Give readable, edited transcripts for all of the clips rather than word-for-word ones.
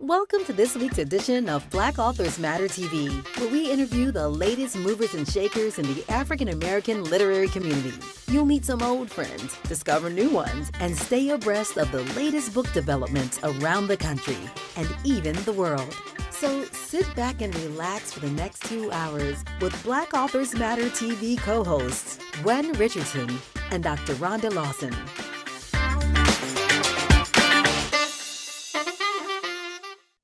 Welcome to this week's edition of Black Authors Matter TV, where we interview the latest movers and shakers in the African American literary community. You'll meet some old friends, discover new ones, and stay abreast of the latest book developments around the country and even the world. So sit back and relax for the next 2 hours with Black Authors Matter TV co-hosts Gwen Richardson and Dr. Rhonda Lawson.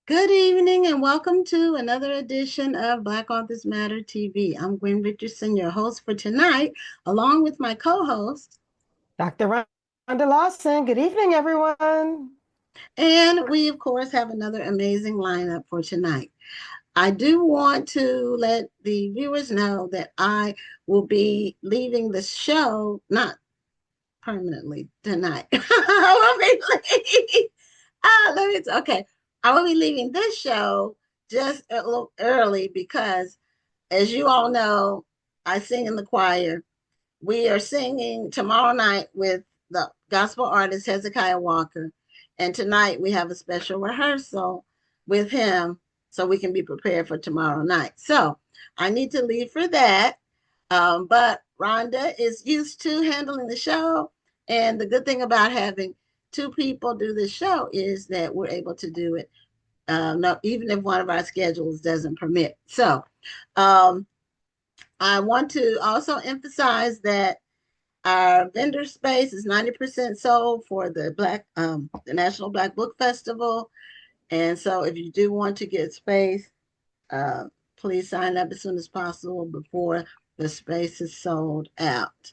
Good evening and welcome to another edition of Black Authors Matter TV. I'm Gwen Richardson, your host for tonight, along with my co-host, Dr. Rhonda Lawson. Good evening, everyone. And we, of course, have another amazing lineup for tonight. I do want to let the viewers know that I will be leaving the show, not permanently tonight. Okay. I will be leaving this show just a little early because, as you all know, I sing in the choir. We are singing tomorrow night with the gospel artist Hezekiah Walker. And tonight we have a special rehearsal with him so we can be prepared for tomorrow night. So I need to leave for that. But Rhonda is used to handling the show. And the good thing about having two people do this show is that we're able to do it even if one of our schedules doesn't permit. So I want to also emphasize that our vendor space is 90% sold for the National Black Book Festival. And so if you do want to get space, please sign up as soon as possible before the space is sold out.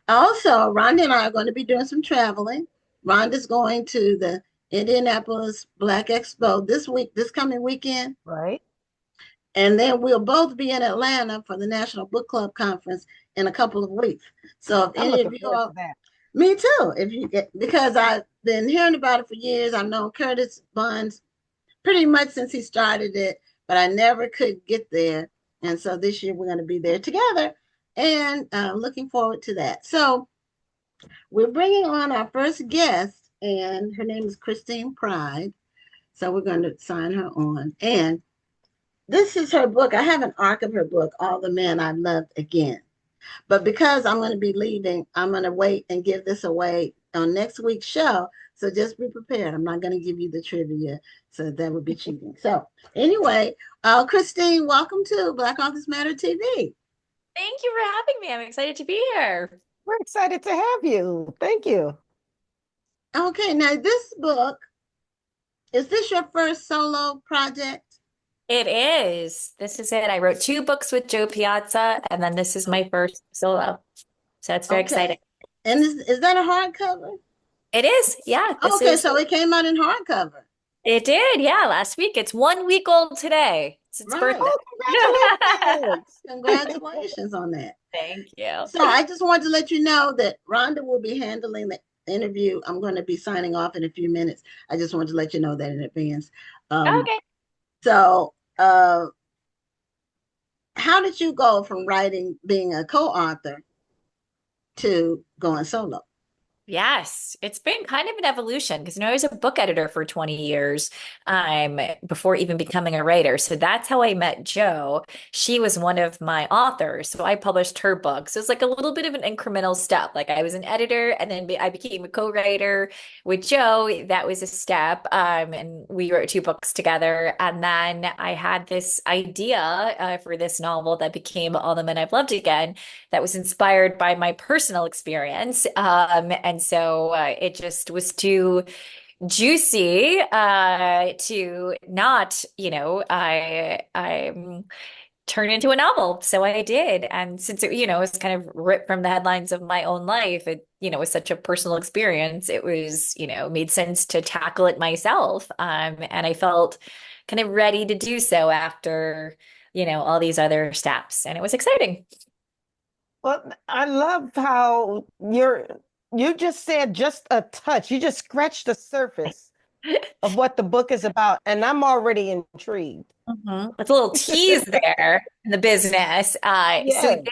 Also, Rhonda and I are going to be doing some traveling. Rhonda's going to the Indianapolis Black Expo this coming weekend. Right. And then we'll both be in Atlanta for the National Book Club Conference in a couple of weeks. So if any of you are, me too, because I've been hearing about it for years. I've known Curtis Buns pretty much since he started it, but I never could get there. And so this year we're going to be there together and looking forward to that. So we're bringing on our first guest, and her name is Christine Pride. So we're going to sign her on. And this is her book. I have an arc of her book, All the Men I Loved Again. But because I'm going to be leaving, I'm going to wait and give this away on next week's show. So just be prepared. I'm not going to give you the trivia. So that would be cheating. So anyway, Christine, welcome to Black Authors Matter TV. Thank you for having me. I'm excited to be here. We're excited to have you. Thank you. Okay, now this book, is this your first solo project? It is. This is it. I wrote 2 books with Joe Piazza, and then this is my first solo. So it's very exciting. And is that a hardcover? It is, yeah. So it came out in hardcover. It did, yeah, last week. It's 1 week old today. It's its birthday. Oh, congratulations on that. Thank you. So I just wanted to let you know that Rhonda will be handling the interview. I'm going to be signing off in a few minutes. I just wanted to let you know that in advance. Okay. So how did you go from being a co-author to going solo? Yes, it's been kind of an evolution because I was a book editor for 20 years before even becoming a writer. So that's how I met Jo. She was one of my authors. So I published her book. So it's like a little bit of an incremental step. Like I was an editor and then I became a co-writer with Jo. That was a step. And we wrote 2 books together. And then I had this idea for this novel that became All the Men I've Loved Again that was inspired by my personal experience. And so it just was too juicy to not, I turn into a novel. So I did. And since it, was kind of ripped from the headlines of my own life, it, was such a personal experience. It was, made sense to tackle it myself. And I felt kind of ready to do so after, all these other steps. And it was exciting. Well, I love how you just said just a touch. You just scratched the surface of what the book is about. And I'm already intrigued. Mm-hmm. It's a little tease there in the business. Yes. So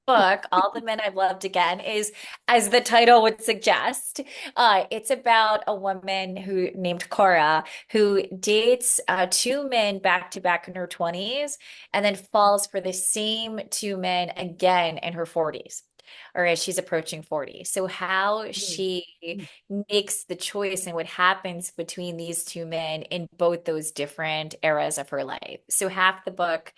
book, All the Men I've Loved Again, is, as the title would suggest, it's about a woman who named Cora who dates two men back to back in her 20s and then falls for the same two men again in her 40s. Or as she's approaching 40. So how she makes the choice and what happens between these two men in both those different eras of her life. So half the book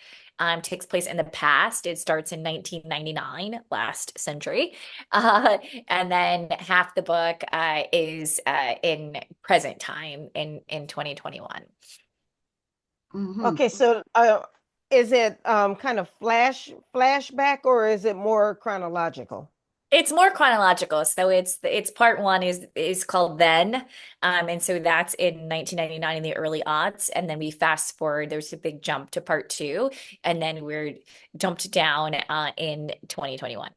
takes place in the past. It starts in 1999, last century. Uh, and then half the book is in present time in 2021. Okay, so is it kind of flashback or is it more chronological? It's more chronological. So it's part one is called Then. And so that's in 1999 in the early aughts. And then we fast forward, there's a big jump to part two, and then we're jumped down in 2021.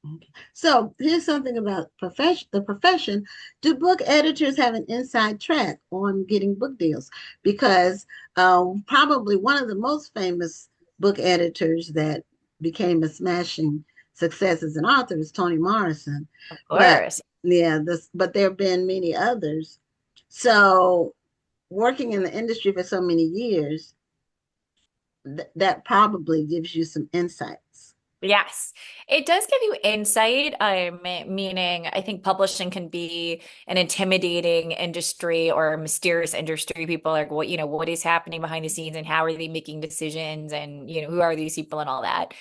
Okay. So here's something about the profession. Do book editors have an inside track on getting book deals? Because probably one of the most famous book editors that became a smashing success as an author is Toni Morrison. Of But course. yeah, but there have been many others. So working in the industry for so many years, that probably gives you some insights. Yes, it does give you insight. Meaning I think publishing can be an intimidating industry or a mysterious industry. People are like, what is happening behind the scenes and how are they making decisions and, who are these people and all that.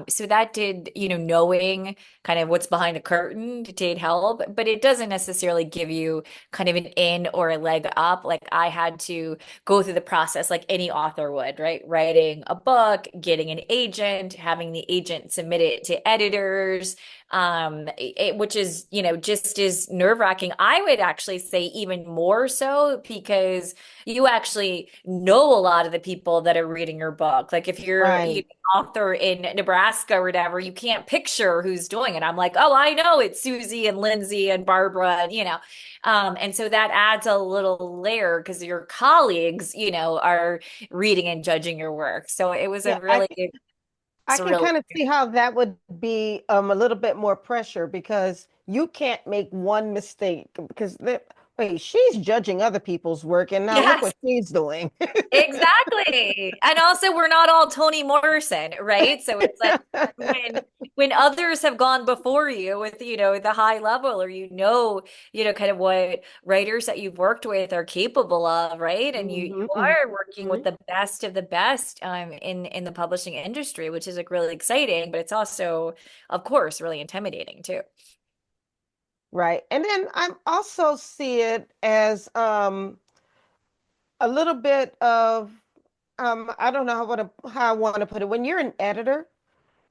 So that did, knowing kind of what's behind the curtain did help, but it doesn't necessarily give you kind of an in or a leg up. Like I had to go through the process like any author would, right? Writing a book, getting an agent, having the agent submit it to editors, which is, just as nerve-wracking. I would actually say even more so because you actually know a lot of the people that are reading your book. Like if you're, Right. an author in Nebraska or whatever, you can't picture who's doing it. I'm like, oh, I know it's Susie and Lindsay and Barbara, and so that adds a little layer because your colleagues, are reading and judging your work. So it was a Yeah, really I can surreal. kind of see how that would be a little bit more pressure because you can't make one mistake because wait, she's judging other people's work and now look Yes. what she's doing. Exactly. And also we're not all Toni Morrison, right? So it's like when others have gone before you with, the high level or kind of what writers that you've worked with are capable of, right? And you hmm are working with hmm the best of the best in the publishing industry, which is like really exciting, but it's also, of course, really intimidating too. Right. And then I also see it as a little bit of I don't know how I want to put it. When you're an editor,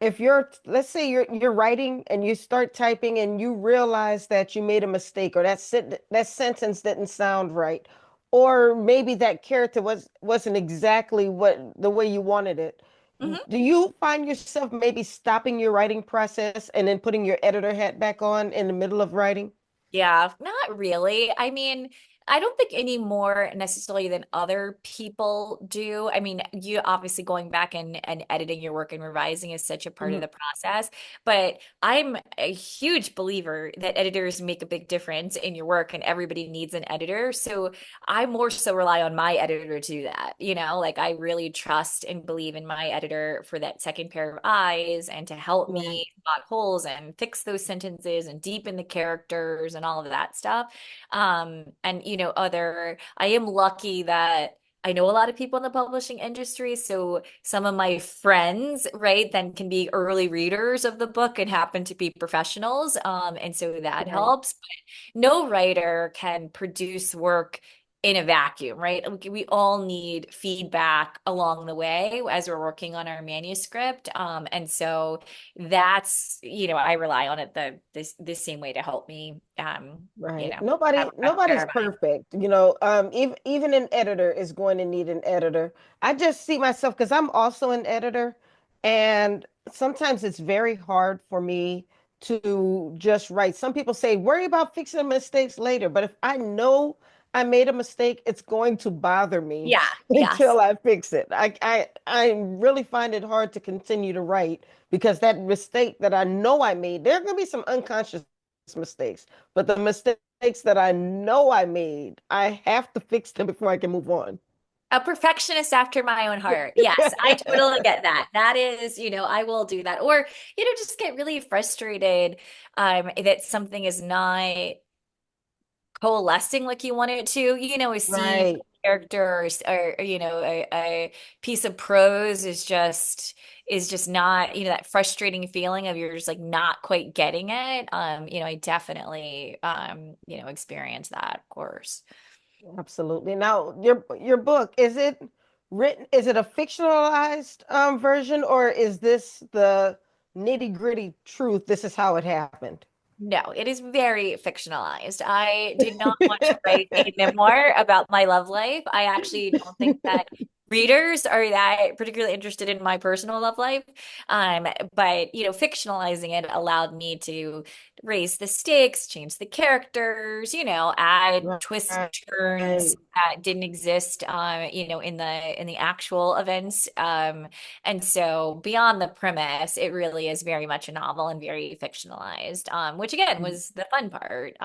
if you're let's say you're writing and you start typing and you realize that you made a mistake or that sentence didn't sound right or maybe that character wasn't exactly what the way you wanted it, Mhm. do you find yourself maybe stopping your writing process and then putting your editor hat back on in the middle of writing? Yeah, not really. I mean, I don't think any more necessarily than other people do. I mean, you obviously going back and editing your work and revising is such a part of Mhm. the process. But I'm a huge believer that editors make a big difference in your work and everybody needs an editor. So I more so rely on my editor to do that. Like I really trust and believe in my editor for that second pair of eyes and to help Right. me spot holes and fix those sentences and deepen the characters and all of that stuff. And I am lucky that I know a lot of people in the publishing industry. So some of my friends, right, then can be early readers of the book and happen to be professionals. And so that Right. helps. But no writer can produce work in a vacuum, right? We all need feedback along the way as we're working on our manuscript. And so that's, I rely on it the same way to help me, Right. have a Nobody's better mind. perfect. Even an editor is going to need an editor. I just see myself because I'm also an editor, and sometimes it's very hard for me to just write. Some people say, worry about fixing the mistakes later. But if I know I made a mistake, it's going to bother me Yeah, yes. until I fix it. I really find it hard to continue to write because that mistake that I know I made, there are going to be some unconscious mistakes, but the mistakes that I know I made, I have to fix them before I can move on. A perfectionist after my own heart. Yes, I totally get that. That is, I will do that. Or, just get really frustrated that something is not coalescing like you want it to. A scene, Right. character, or a piece of prose is just not, that frustrating feeling of you're just like not quite getting it. I definitely experience that, of course. Absolutely. Now, your book, is it a fictionalized version, or is this the nitty-gritty truth? This is how it happened. No, it is very fictionalized. I did not want to write a memoir about my love life. I actually don't think that readers are that particularly interested in my personal love life. But fictionalizing it allowed me to raise the stakes, change the characters, add twists and turns Right. that didn't exist, in the actual events. And so beyond the premise, it really is very much a novel and very fictionalized, which again was the fun part,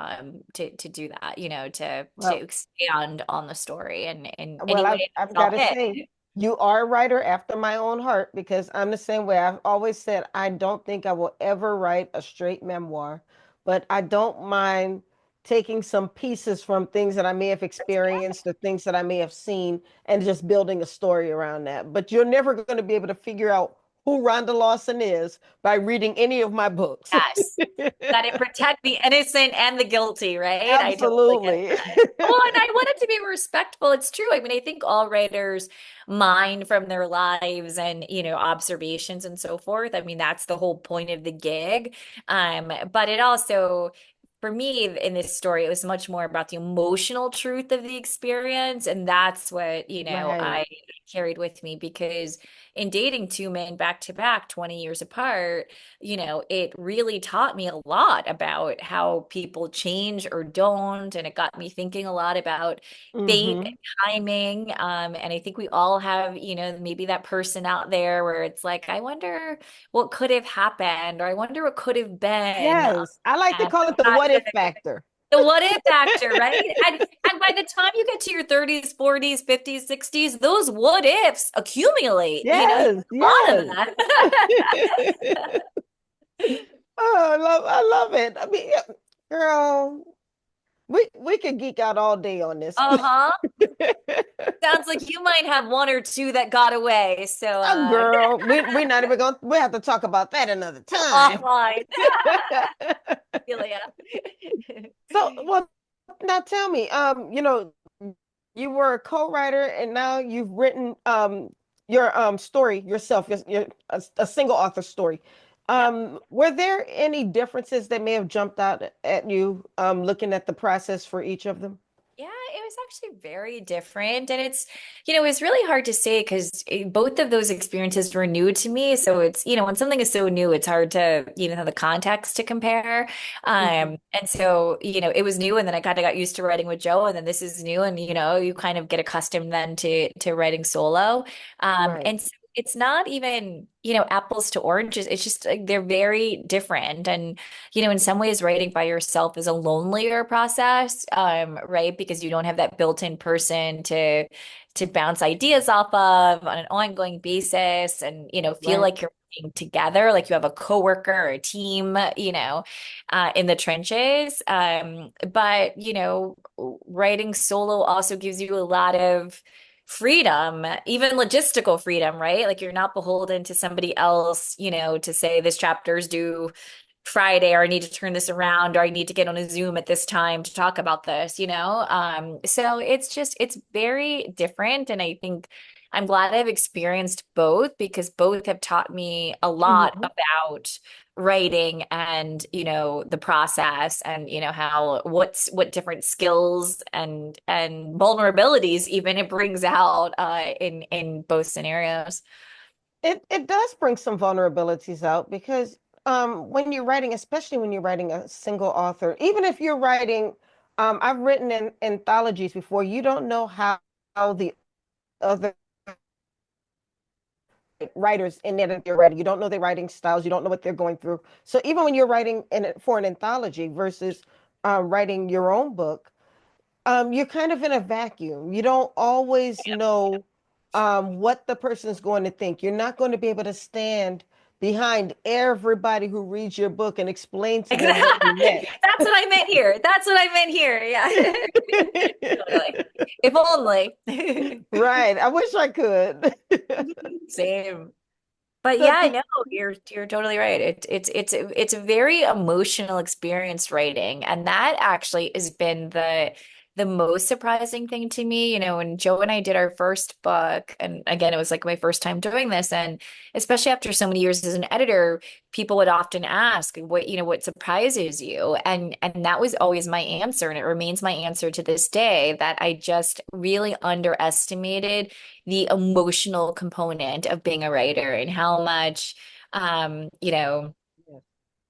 to do that, to Well, expand on the story and in any Well, way I've it got saw to fit. say, you are a writer after my own heart because I'm the same way. I've always said I don't think I will ever write a straight memoir, but I don't mind taking some pieces from things that I may have experienced or things that I may have seen and just building a story around that. But you're never going to be able to figure out who Rhonda Lawson is by reading any of my books. Yes. Got to protect the innocent and the guilty, right? I totally get Absolutely. that. Well, and I wanted to be respectful. It's true. I mean, I think all writers mine from their lives and, observations and so forth. I mean, that's the whole point of the gig. But it also, for me in this story, it was much more about the emotional truth of the experience. And that's what, Right. I carried with me because in dating two men back to back, 20 years apart, it really taught me a lot about how people change or don't. And it got me thinking a lot about fate and Hmm. timing. And I think we all have, maybe that person out there where it's like, I wonder what could have happened, or I wonder what could have been. Yes. I like to And call I'm it the not what if gonna factor. the what if factor, right? And by the time you get to your 30s, 40s, 50s, 60s, those what ifs accumulate. You Yes, have a lot yes. of that. Oh, I love it. I mean, yeah, girl, we could geek out all day on this. Uh-huh. Sounds like you might have one or two that got away. So Oh, girl, we're not even going. We have to talk about that another time. offline. Celia. So, well, now tell me, you were a co-writer and now you've written your story yourself, a single author story. Yep. Were there any differences that may have jumped out at you looking at the process for each of them? Yeah, it was actually very different. And it's really hard to say because both of those experiences were new to me. So it's, when something is so new, it's hard to, have the context to compare. Mhm. And so, it was new and then I kind of got used to writing with Joe and then this is new and, you kind of get accustomed then to writing solo. Right. And so it's not even, apples to oranges. It's just like they're very different. And in some ways, writing by yourself is a lonelier process, right? Because you don't have that built-in person to bounce ideas off of on an ongoing basis and, feel Right. like you're working together, like you have a coworker or a team, in the trenches. But, writing solo also gives you a lot of freedom, even logistical freedom, right? Like you're not beholden to somebody else, to say this chapter's due Friday, or I need to turn this around, or I need to get on a Zoom at this time to talk about this, So it's very different. And I think I'm glad I've experienced both because both have taught me a lot Mhm. about writing and, the process and, how what different skills and vulnerabilities even it brings out in both scenarios. It does bring some vulnerabilities out because when you're writing, especially when you're writing a single author, even if you're writing I've written in anthologies before. You don't know how the other writers in that you're writing. You don't know their writing styles. You don't know what they're going through. So even when you're writing for an anthology versus writing your own book, you're kind of in a vacuum. You don't always know what the person's going to think. You're not going to be able to stand behind everybody who reads your book and explain to them what you meant. That's what I meant here. That's what I meant here. Yeah. Totally. If only. Right. I wish I could. Same. But So yeah, no, you're totally right. It's a very emotional experience writing, and that actually has been the most surprising thing to me. You know, when Joe and I did our first book, and again, it was like my first time doing this, and especially after so many years as an editor, people would often ask, what surprises you? And that was always my answer, and it remains my answer to this day, that I just really underestimated the emotional component of being a writer and how much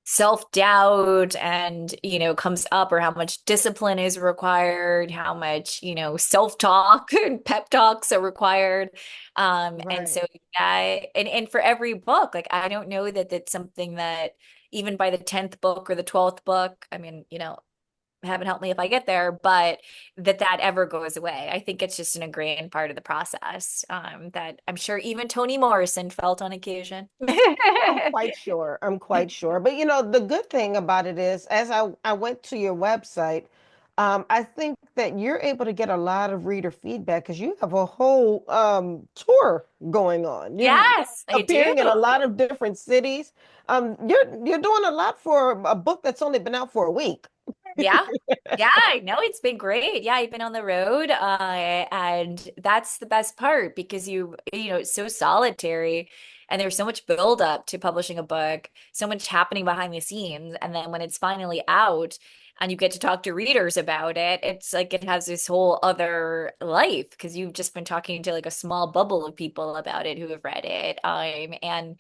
self-doubt and comes up, or how much discipline is required, how much self-talk and pep talks are required. And right. so yeah, and for every book, like I don't know that that's something that even by the 10th book or the 12th book, I mean, heaven help me if I get there, but that ever goes away. I think it's just an ingrained part of the process, that I'm sure even Toni Morrison felt on occasion. I'm quite sure. I'm quite sure. But the good thing about it is, as I went to your website, I think that you're able to get a lot of reader feedback because you have a whole tour going on. You're Yes, I do. appearing in a lot of different cities. You're doing a lot for a book that's only been out for a week. Yeah. Yeah, I know it's been great. Yeah, I've been on the road, and that's the best part because it's so solitary and there's so much build up to publishing a book, so much happening behind the scenes. And then when it's finally out and you get to talk to readers about it, it's like it has this whole other life because you've just been talking to like a small bubble of people about it who have read it. And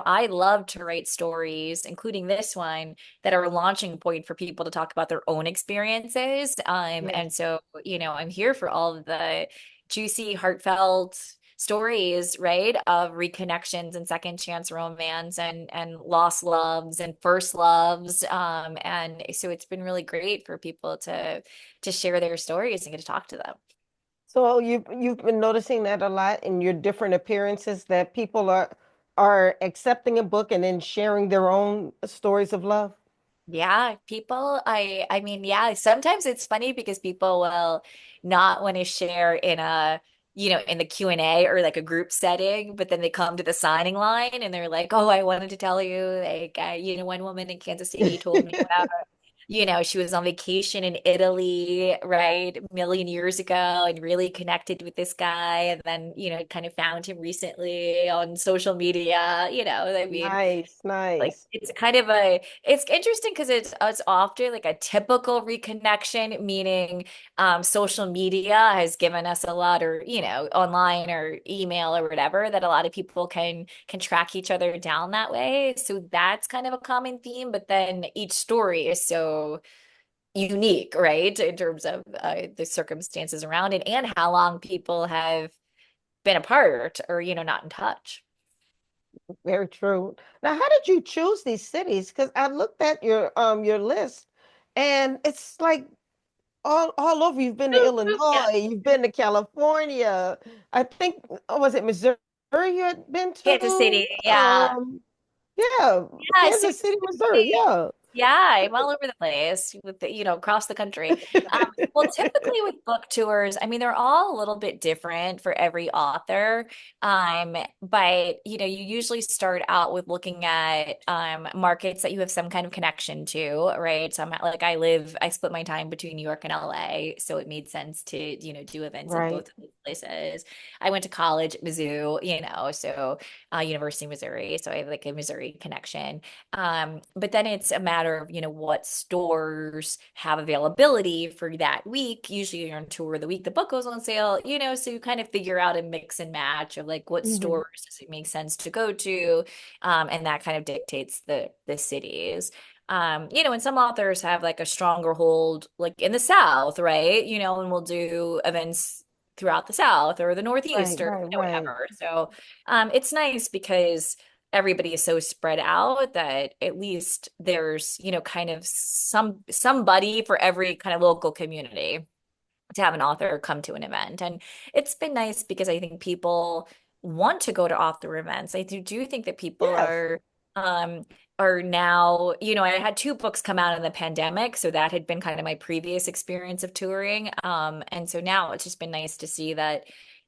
I love to write stories, including this one, that are a launching point for people to talk about their own experiences. Yes. And so, I'm here for all of the juicy, heartfelt stories, right, of reconnections and second chance romance and lost loves and first loves. And so it's been really great for people to share their stories and get to talk to them. So you've been noticing that a lot in your different appearances that people are accepting a book and then sharing their own stories of love. Yeah, people, I mean, yeah, sometimes it's funny because people will not want to share in the Q&A or like a group setting, but then they come to the signing line and they're like, "Oh, I wanted to tell you, like, one woman in Kansas City told me about, she was on vacation in Italy, right, a million years ago and really connected with this guy, and then, kind of found him recently on social media, I mean, Nice, like nice. it's interesting because it's often like a typical reconnection, meaning social media has given us a lot, or online or email or whatever, that a lot of people can track each other down that way. So that's kind of a common theme, but then each story is so unique, right, in terms of the circumstances around it and how long people have been apart or not in touch. Very true. Now, how did you choose these cities? Because I looked at your list and it's like all over. You've been to Yeah. Illinois, you've been to California. I think, was it Missouri you had been Kansas to? City, yeah. Yeah, Yeah, so Kansas City, Missouri. Yeah. yeah, I'm all over the place with across the country. Well, typically with book tours, I mean, they're all a little bit different for every author. But you usually start out with looking at markets that you have some kind of connection to, right? So I'm like I split my time between New York and LA, so it made sense to, do events in Right. both of those places. I went to college at Mizzou, so University of Missouri, so I have like a Missouri connection. But then it's a matter of, what stores have availability for that week. Usually you're on tour the week the book goes on sale, so you kind of figure out a mix and match of like what Hmm. stores does it make sense to go to. And that kind of dictates the cities. And some authors have like a stronger hold, like in the South, right? And we'll do events throughout the South or the Right, Northeast or right, right. whatever. So it's nice because everybody is so spread out that at least there's, kind of somebody for every kind of local community to have an author come to an event. And it's been nice because I think people want to go to author events. I do think that people Yes, um now, I had two books come out in the pandemic, so that had been kind of my previous experience of touring. And so now it's just been nice to see that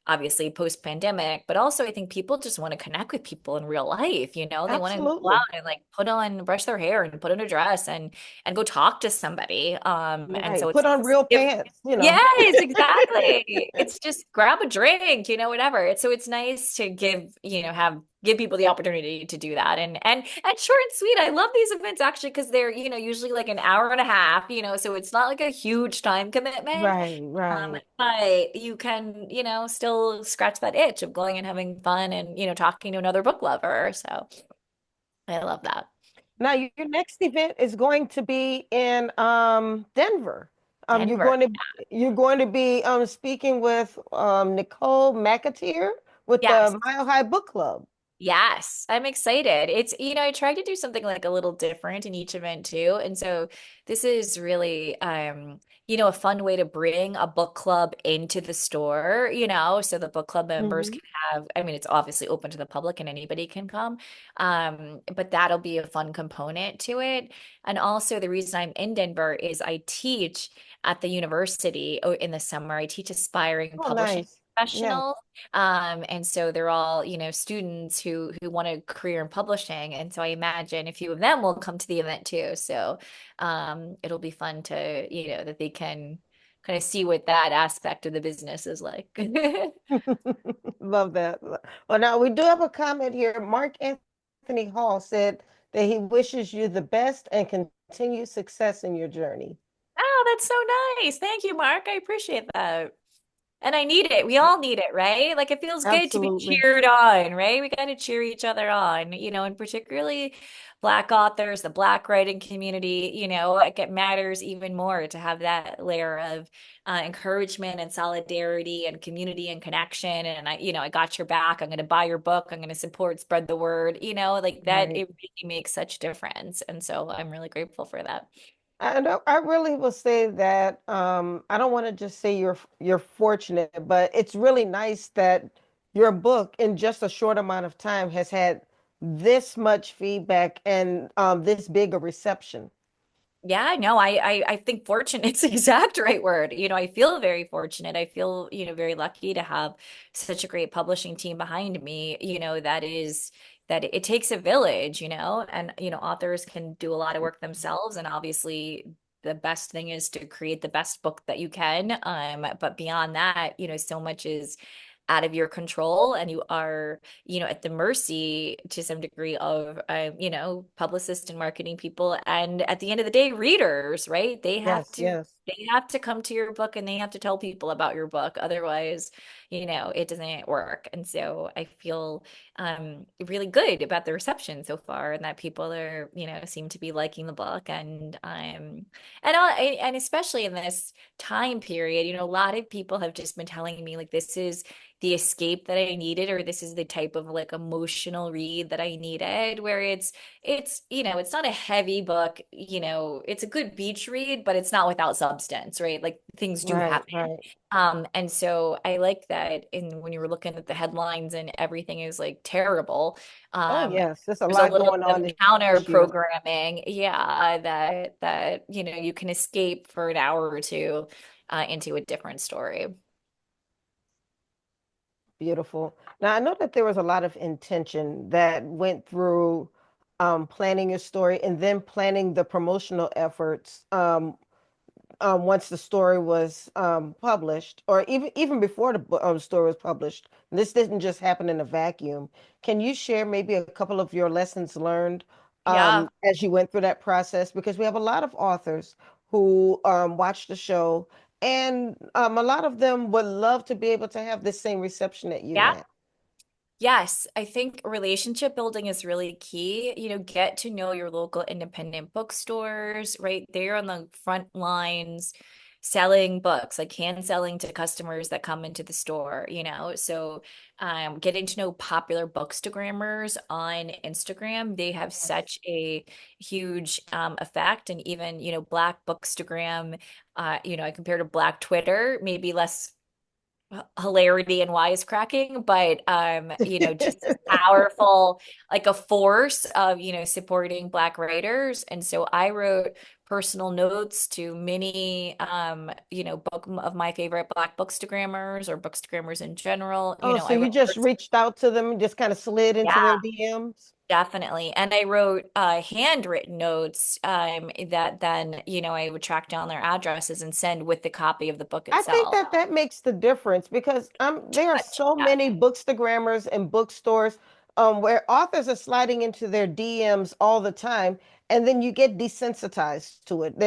obviously post pandemic, but also I think people just want to connect with people in real life, they want to go out absolutely. and like brush their hair and put on a dress and go talk to somebody. And Right. so it's Put on real nice. pants, you know. Yes, exactly. It's just grab a drink, whatever. So it's nice to give people the opportunity to do that. And short and sweet. I love these events actually because they're, usually like an hour and a half, so it's not like a huge time commitment. Right, right. But you can, still scratch that itch of going and having fun and, talking to another book lover. So I love that. Now, your next event is going to be in Denver. You're Denver. going to be speaking with Nicole McAteer with Yes. the Mile High Book Club. Yes, I'm excited. It's, I try to do something like a little different in each event too. And so this is really a fun way to bring a book club into the store, so the book club members Hmm. can have, I mean, it's obviously open to the public and anybody can come. But that'll be a fun component to it. And also the reason I'm in Denver is I teach at the university in the summer. I teach aspiring Oh, publishing nice. Yes. professionals. And so they're all, students who want a career in publishing. And so I imagine a few of them will come to the event too. So it'll be fun to, that they can kind of see what that aspect of the business is like. Love that. Well, now we do have a comment here. Mark Anthony Hall said that he wishes you the best and continued success in your journey. Oh, that's so nice. Thank you, Mark. I appreciate that. And I need it. We all need it, right? Like it feels good to be Absolutely. cheered on, right? We got to cheer each other on, and particularly Black authors, the Black writing community, it matters even more to have that layer of encouragement and solidarity and community and connection. And I got your back. I'm going to buy your book. I'm going to support, spread the word, like that. Right. It really makes such difference. And so I'm really grateful for that. I really will say that I don't want to just say you're fortunate, but it's really nice that your book in just a short amount of time has had this much feedback and this big a reception. Yeah, no, I think fortunate is the exact right word. I feel very fortunate. I feel, very lucky to have such a great publishing team behind me, that it takes a village, and authors can do a lot of work themselves. And obviously the best thing is to create the best book that you can. But beyond that, so much is out of your control and you are at the mercy to some degree of publicists and marketing people, and at the end of the day readers, right? they have Yes, to yes. they have to come to your book and they have to tell people about your book, otherwise it doesn't work. And so I feel really good about the reception so far and that people are seem to be liking the book. And especially in this time period, a lot of people have just been telling me like this is the escape that I needed, or this is the type of like emotional read that I needed, where it's not a heavy book, it's a good beach read, but it's not without substance, right? Like things do Right, happen. right. And so I like that when you were looking at the headlines and everything is like terrible, Oh, um, yes. There's a there's a lot little going bit on of this counter year. programming, yeah, that you can escape for an hour or two into a different story. Beautiful. Now, I know that there was a lot of intention that went through planning your story and then planning the promotional efforts once the story was published, or even before the story was published. This didn't just happen in a vacuum. Can you share maybe a couple of your lessons learned Yeah. as you went through that process? Because we have a lot of authors who watch the show, and a lot of them would love to be able to have the same reception that you Yeah. had. Yes, I think relationship building is really key. Get to know your local independent bookstores, right? They're on the front lines selling books, like hand selling to customers that come into the store. So getting to know popular bookstagrammers on Instagram, they have Yes. such a huge effect. And even, Black Bookstagram, I compare to Black Twitter, maybe less hilarity and wisecracking, but just as powerful, like a force of, supporting Black writers. And so I wrote personal notes to many book of my favorite Black bookstagrammers or bookstagrammers in general. Oh, so I you wrote just reached out to them and just kind of slid into yeah, their DMs? definitely. And I wrote handwritten notes that then, I would track down their addresses and send with the copy of the book I think itself. that that makes the difference because there are so many bookstagrammers and bookstores where authors are sliding into their DMs all the time, and then you get desensitized to it.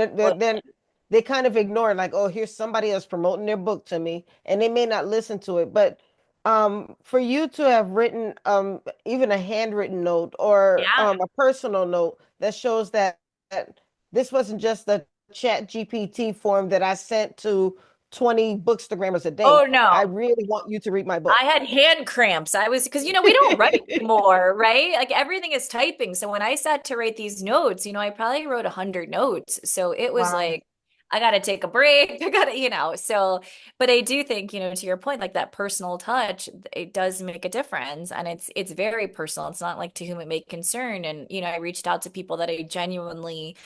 They kind of ignore it, like, oh, here's somebody else promoting their book to me, and they may not listen to it. But for you to have written even a handwritten note or Yeah. a personal note that shows that this wasn't just a chat GPT form that I sent to 20 bookstagrammers a day. Oh I no. really want you to read my book. I had hand cramps. I was because we don't write anymore, right? Like everything is typing. So when I sat to write these notes, I probably wrote 100 notes. So it was Wow. like I got to take a break. I got to, so but I do think, to your point, like that personal touch, it does make a difference and it's very personal. It's not like to whom it may concern. And I reached out to people that I genuinely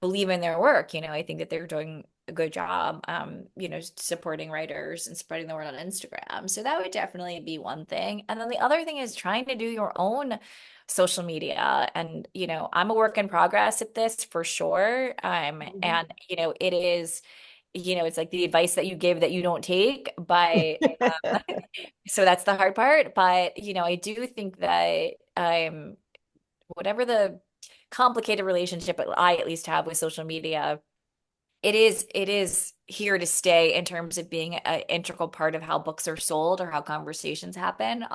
believe in their work. I think that they're doing a good job, supporting writers and spreading the word on Instagram. So that would definitely be one thing. And then the other thing is trying to do your own social media. And, I'm a work in progress at this for sure. Mhm. And, it is, it's like the advice that you give that you don't take, but so that's the hard part. But, I do think that whatever the complicated relationship I at least have with social media, it is here to stay in terms of being an integral part of how books are sold or how conversations happen,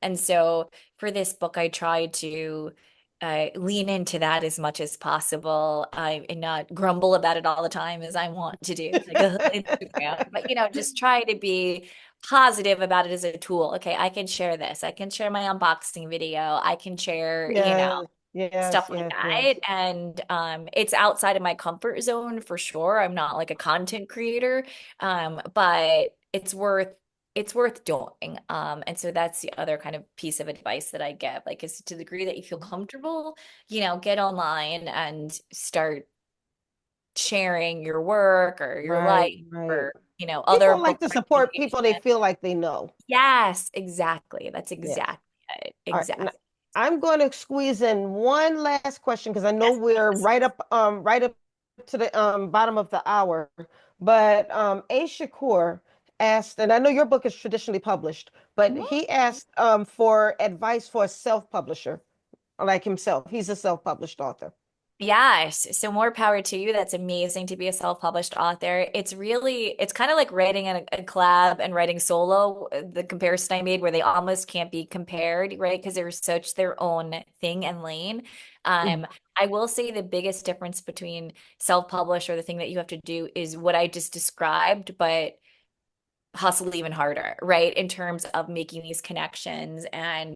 And so for this book, I tried to lean into that as much as possible, and not grumble about it all the time as I want to do. It's like Instagram, but just try to be positive about it as a tool. Okay, I can share this. I can share my unboxing video. I can share, Yes, yes, stuff like yes, that. yes. And it's outside of my comfort zone for sure. I'm not like a content creator, but it's worth doing. And so that's the other kind of piece of advice that I give, like, is to the degree that you feel comfortable, get online and start sharing your work or your Right, life right. or other People like book to support people they recommendations. feel like they know. Yes, exactly. That's Yes. exactly it. All right. Exactly. I'm going to squeeze in one last question because I know Yes, we're yes. right up to the bottom of the hour. But A. Shakur asked, and I know your book is traditionally published, but Mhm. he asked for advice for a self-publisher like himself. He's a self-published author. Yes. So more power to you. That's amazing to be a self-published author. It's kind of like writing a collab and writing solo, the comparison I made where they almost can't be compared, right? Because they're such their own thing and lane. Mhm. Um, I will say the biggest difference between self-published or the thing that you have to do is what I just described, but hustle even harder, right? In terms of making these connections and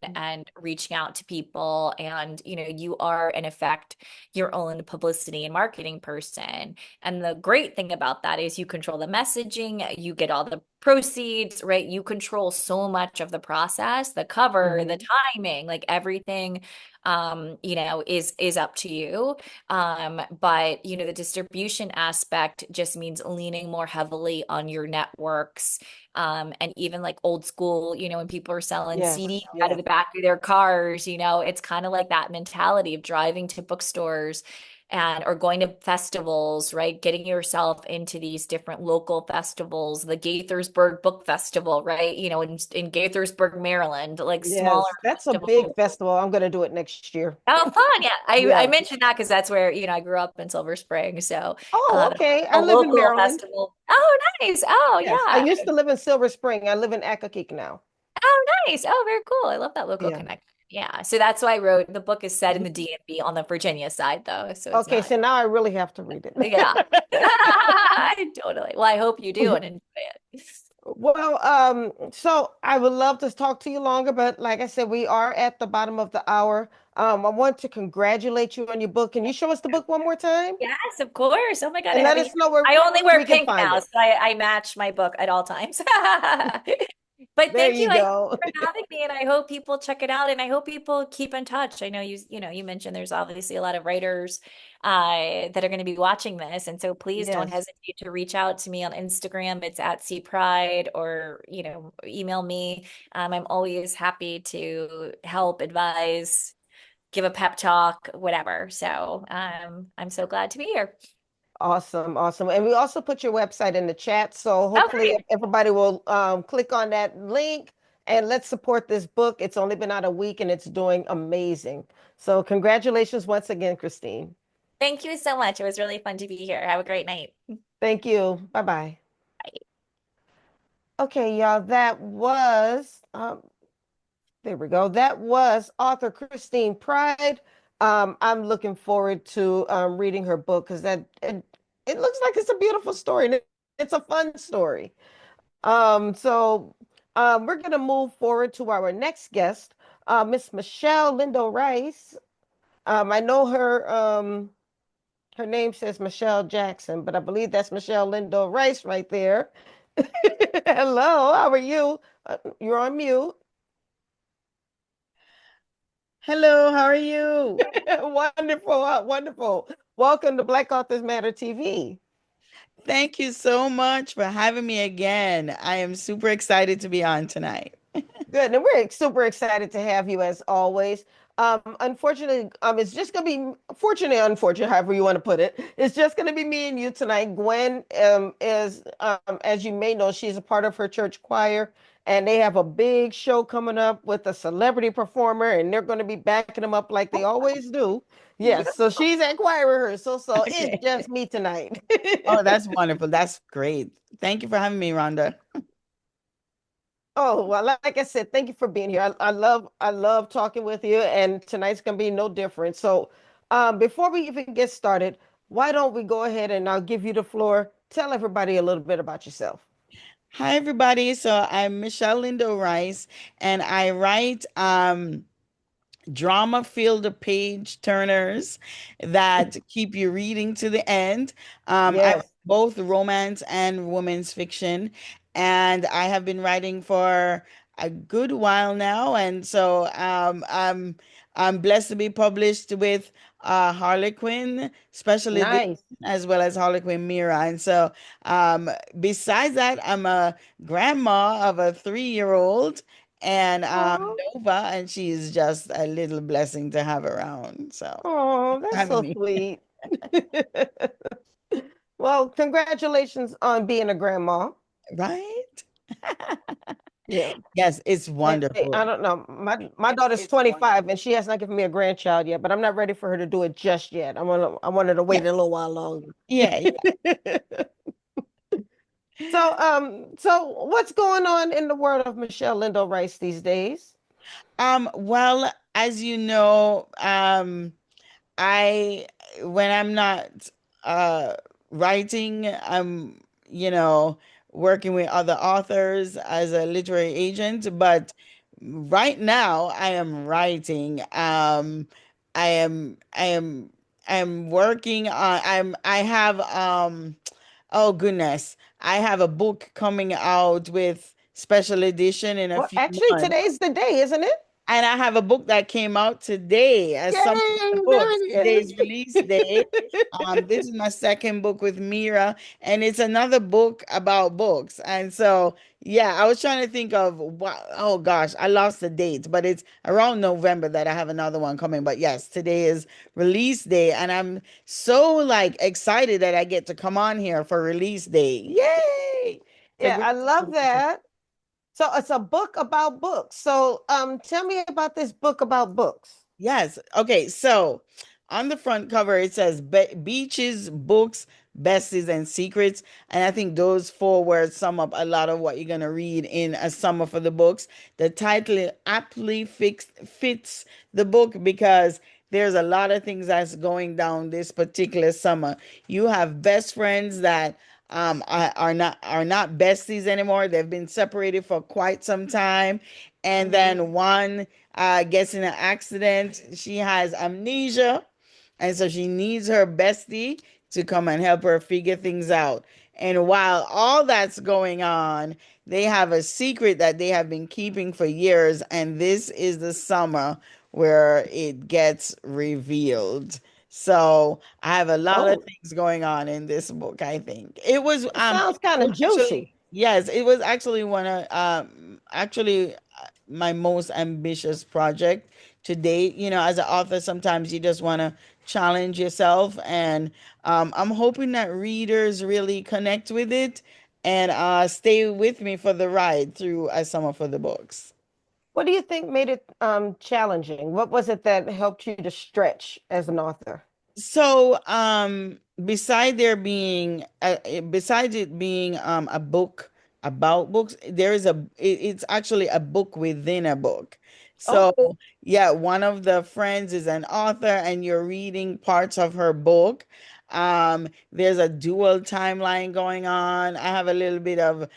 reaching out to people. And you are in effect your own publicity and marketing person. And the great thing about that is you control the messaging, you get all the proceeds, right? You control so much of the process, the cover, the Mhm. timing, like everything is up to you. But the distribution aspect just means leaning more heavily on your networks, and even like old school, when people are selling Yes, CDs out of yes. the back of their cars, it's kind of like that mentality of driving to bookstores and or going to festivals, right? Getting yourself into these different local festivals, the Gaithersburg Book Festival, right? In Gaithersburg, Maryland, like smaller Yes, that's a big festivals. festival. I'm going to do it next year. Oh, fun. Yeah. I Yes. mentioned that because that's where, I grew up in Silver Spring. So Oh, okay. a I live in local Maryland. festival. Oh, nice. Oh, Yes, I yeah. used to live in Silver Spring. I live in Accokeek now. Oh, nice. Oh, very cool. I love that local Yeah. connection. Yeah. So that's why I wrote the book is set in the DMV on the Virginia side, though. So it's Okay, not, so now I really have to read yeah. it. Totally. Well, I hope you do and enjoy it. Well, so I would love to talk to you longer, but like I said, we are at the bottom of the hour. I want to congratulate you on your book. Can you show us the book one more time Yes, of course. Oh my God, I and have let a, us know where I only wear we can pink find now, it? so I match my book at all times. But There thank you, you I go. for having me, and I hope people check it out, and I hope people keep in touch. I know you mentioned there's obviously a lot of writers that are going to be watching this, and so please don't Yes, hesitate to reach out to me on Instagram. It's at C Pride, or email me. I'm always happy to help, advise, give a pep talk, whatever. So I'm so glad to be here. awesome, awesome. And we also put your website in the chat, so Oh, hopefully great. everybody will click on that link and let's support this book. It's only been out a week and it's doing amazing. So congratulations once again, Christine. Thank you so much. It was really fun to be here. Have a great night. Thank you. Bye-bye. Bye. Okay, y'all, that was there we go. That was author Christine Pride. I'm looking forward to reading her book because it looks like it's a beautiful story and it's a fun story. We're gonna move forward to our next guest, Miss Michelle Lindo-Rice. I know her name says Michelle Jackson, but I believe that's Michelle Lindo-Rice right there. Hello, how are you? You're on mute. Hello, how are you? Wonderful, wonderful. Welcome to Black Authors Matter TV. Thank you so much for having me again. I am super excited to be on tonight. Good, and we're super excited to have you as always. Unfortunately, it's just gonna be fortunate, unfortunate, however you want to put it. It's just gonna be me and you tonight. Gwen is, as you may know, she's a part of her church choir, and they have a big show coming up with a celebrity performer, and they're going to be backing them up like they always do. Yes, so she's at choir rehearsal, so it's Okay. just me tonight. Oh, that's wonderful. That's great. Thank you for having me, Rhonda. Oh, well, like I said, thank you for being here. I love talking with you, and tonight's gonna be no different. So, before we even get started, why don't we go ahead and I'll give you the floor. Tell everybody a little bit about yourself. Hi, everybody. So I'm Michelle Lindo-Rice, and I write drama filled page turners that keep you reading to the end. I write Yes, both romance and women's fiction, and I have been writing for a good while now. And so I'm blessed to be published with Harlequin Special Edition nice. as well as Harlequin Mira. And so besides that, I'm a grandma of a 3-year-old and Oh, Nova, and she's just a little blessing to have around. So oh, for that's having so me, sweet. Well, congratulations on being a grandma. right? Yeah. Yes, it's Hey, I wonderful. don't know. My daughter's 25 and she has not given me a grandchild yet, but I'm not ready for her to do it just yet. I wanted to wait a Yes, little while longer. yeah, yeah. So what's going on in the world of Michelle Lindo-Rice these days? Well, as you know, I when I'm not uh writing, I'm, you know, working with other authors as a literary agent, but right now I am writing. I am working on I have oh goodness, I have a book coming out with special edition in a Well, few actually, months. today's the day, isn't it? And I have a book that came out today as some of Yay, the there books. it Today's release day. This is my second book with Mira, and it's another book about books. And so, yeah, I was trying to think of what, oh gosh, I lost the date, but it's around November that I have another one coming. But yes, today is release day, and I'm so like excited that I get to come on here for release day. Yay! Yeah, I love Congratulations. that. So it's a book about books. So tell me about this book about books. Yes. Okay. So on the front cover, it says Beaches, Books, Besties and Secrets. And I think those four words sum up a lot of what you're going to read in A Summer for the Books. The title aptly fits the book because there's a lot of things that's going down this particular summer. You have best friends that are not besties anymore. They've been separated for quite some time, and then one gets in an accident. She has amnesia, and so she needs her bestie to come and help her figure things out. And while all that's going on, they have a secret that they have been keeping for years, and this is the summer where it gets revealed. So I have a lot of Oh, things going on in this book, I think. It was it sounds kind of actually, juicy. yes, it was actually one of my most ambitious project to date. You know, as an author, sometimes you just want to challenge yourself, and I'm hoping that readers really connect with it and stay with me for the ride through A Summer for the Books. What do you think made it challenging? What was it that helped you to stretch as an author? So, besides it being a book about books, it's actually a book within a book. Oh, So, yeah, one of the friends is an author and you're reading parts of her book. There's a dual timeline going on. I have a little bit of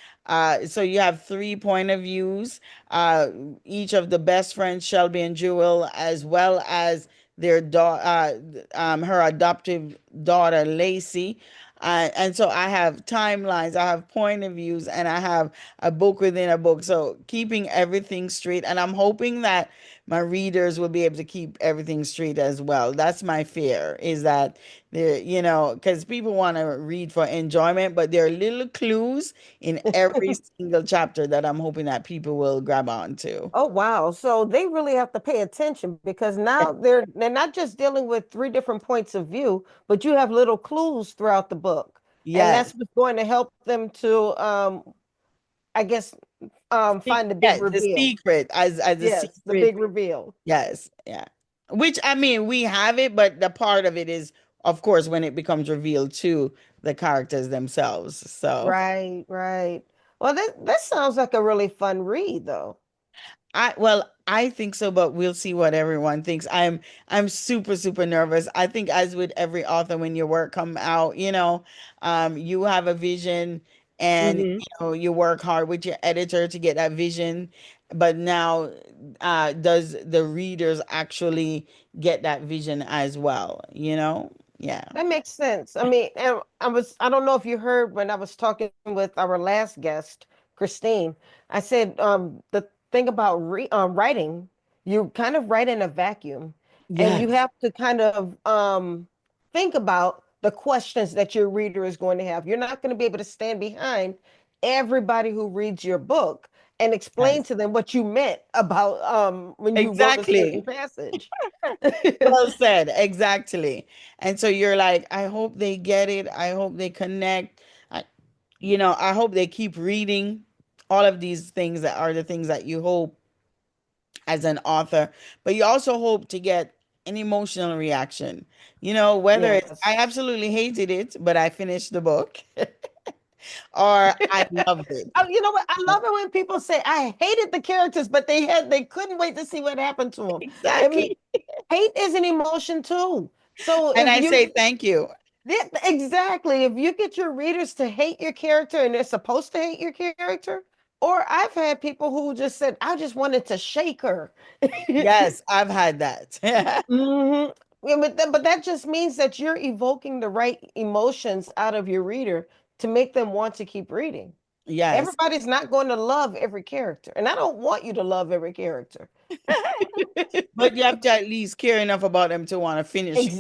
so you have three point of views, uh, each of the best friends, Shelby and Jewel, as well as their daughter, her adoptive daughter, Lacey. And so I have timelines, I have point of views, and I have a book within a book. So keeping everything straight. And I'm hoping that my readers will be able to keep everything straight as well. That's my fear, is that there, because people want to read for enjoyment, but there are little clues in every single chapter that I'm hoping that people will grab onto. oh wow. So they really have to pay attention because now they're not just dealing with three different points of view, but you have little clues throughout the book. And Yes. that's what's going to help them to I guess find the big Yes, the reveal. secret as a Yes, the secret. big reveal. Yes, yeah. Which I mean, we have it, but the part of it is, of course, when it becomes revealed to the characters themselves. So Right, right. Well, that sounds like a really fun read though. I think so, but we'll see what everyone thinks. I'm super, super nervous. I think as with every author, when your work come out, you have a vision and you work hard with your editor to get that vision. But now, does the readers actually get that vision as well? Yeah. That makes sense. I mean, and I don't know if you heard when I was talking with our last guest, Christine, I said the thing about writing, you kind of write in a vacuum and you Yes. have to kind of think about the questions that your reader is going to have. You're not going to be able to stand behind everybody who reads your book and explain Yes. to them what you meant about when you wrote a certain Exactly. passage. Well said, exactly. And so you're like, I hope they get it. I hope they connect. I, I hope they keep reading. All of these things that are the things that you hope as an author, but you also hope to get an emotional reaction. Whether it's I Yes. absolutely hated it, but I finished the book, or I loved it. Oh, you know what? I love it when people say I hated the characters, but they couldn't wait to see what happened to them. I mean, Exactly. hate is an emotion too. So And if I you say thank you. exactly, if you get your readers to hate your character and they're supposed to hate your character, or I've had people who just said, I just wanted to shake her. Yes, I've had that. hmm Yeah, but that just means that you're evoking the right emotions out of your reader to make them want to keep reading. Yes. Everybody's not going to love every character, and I don't want you to love every character. But you have to at least care enough about them to want to finish it.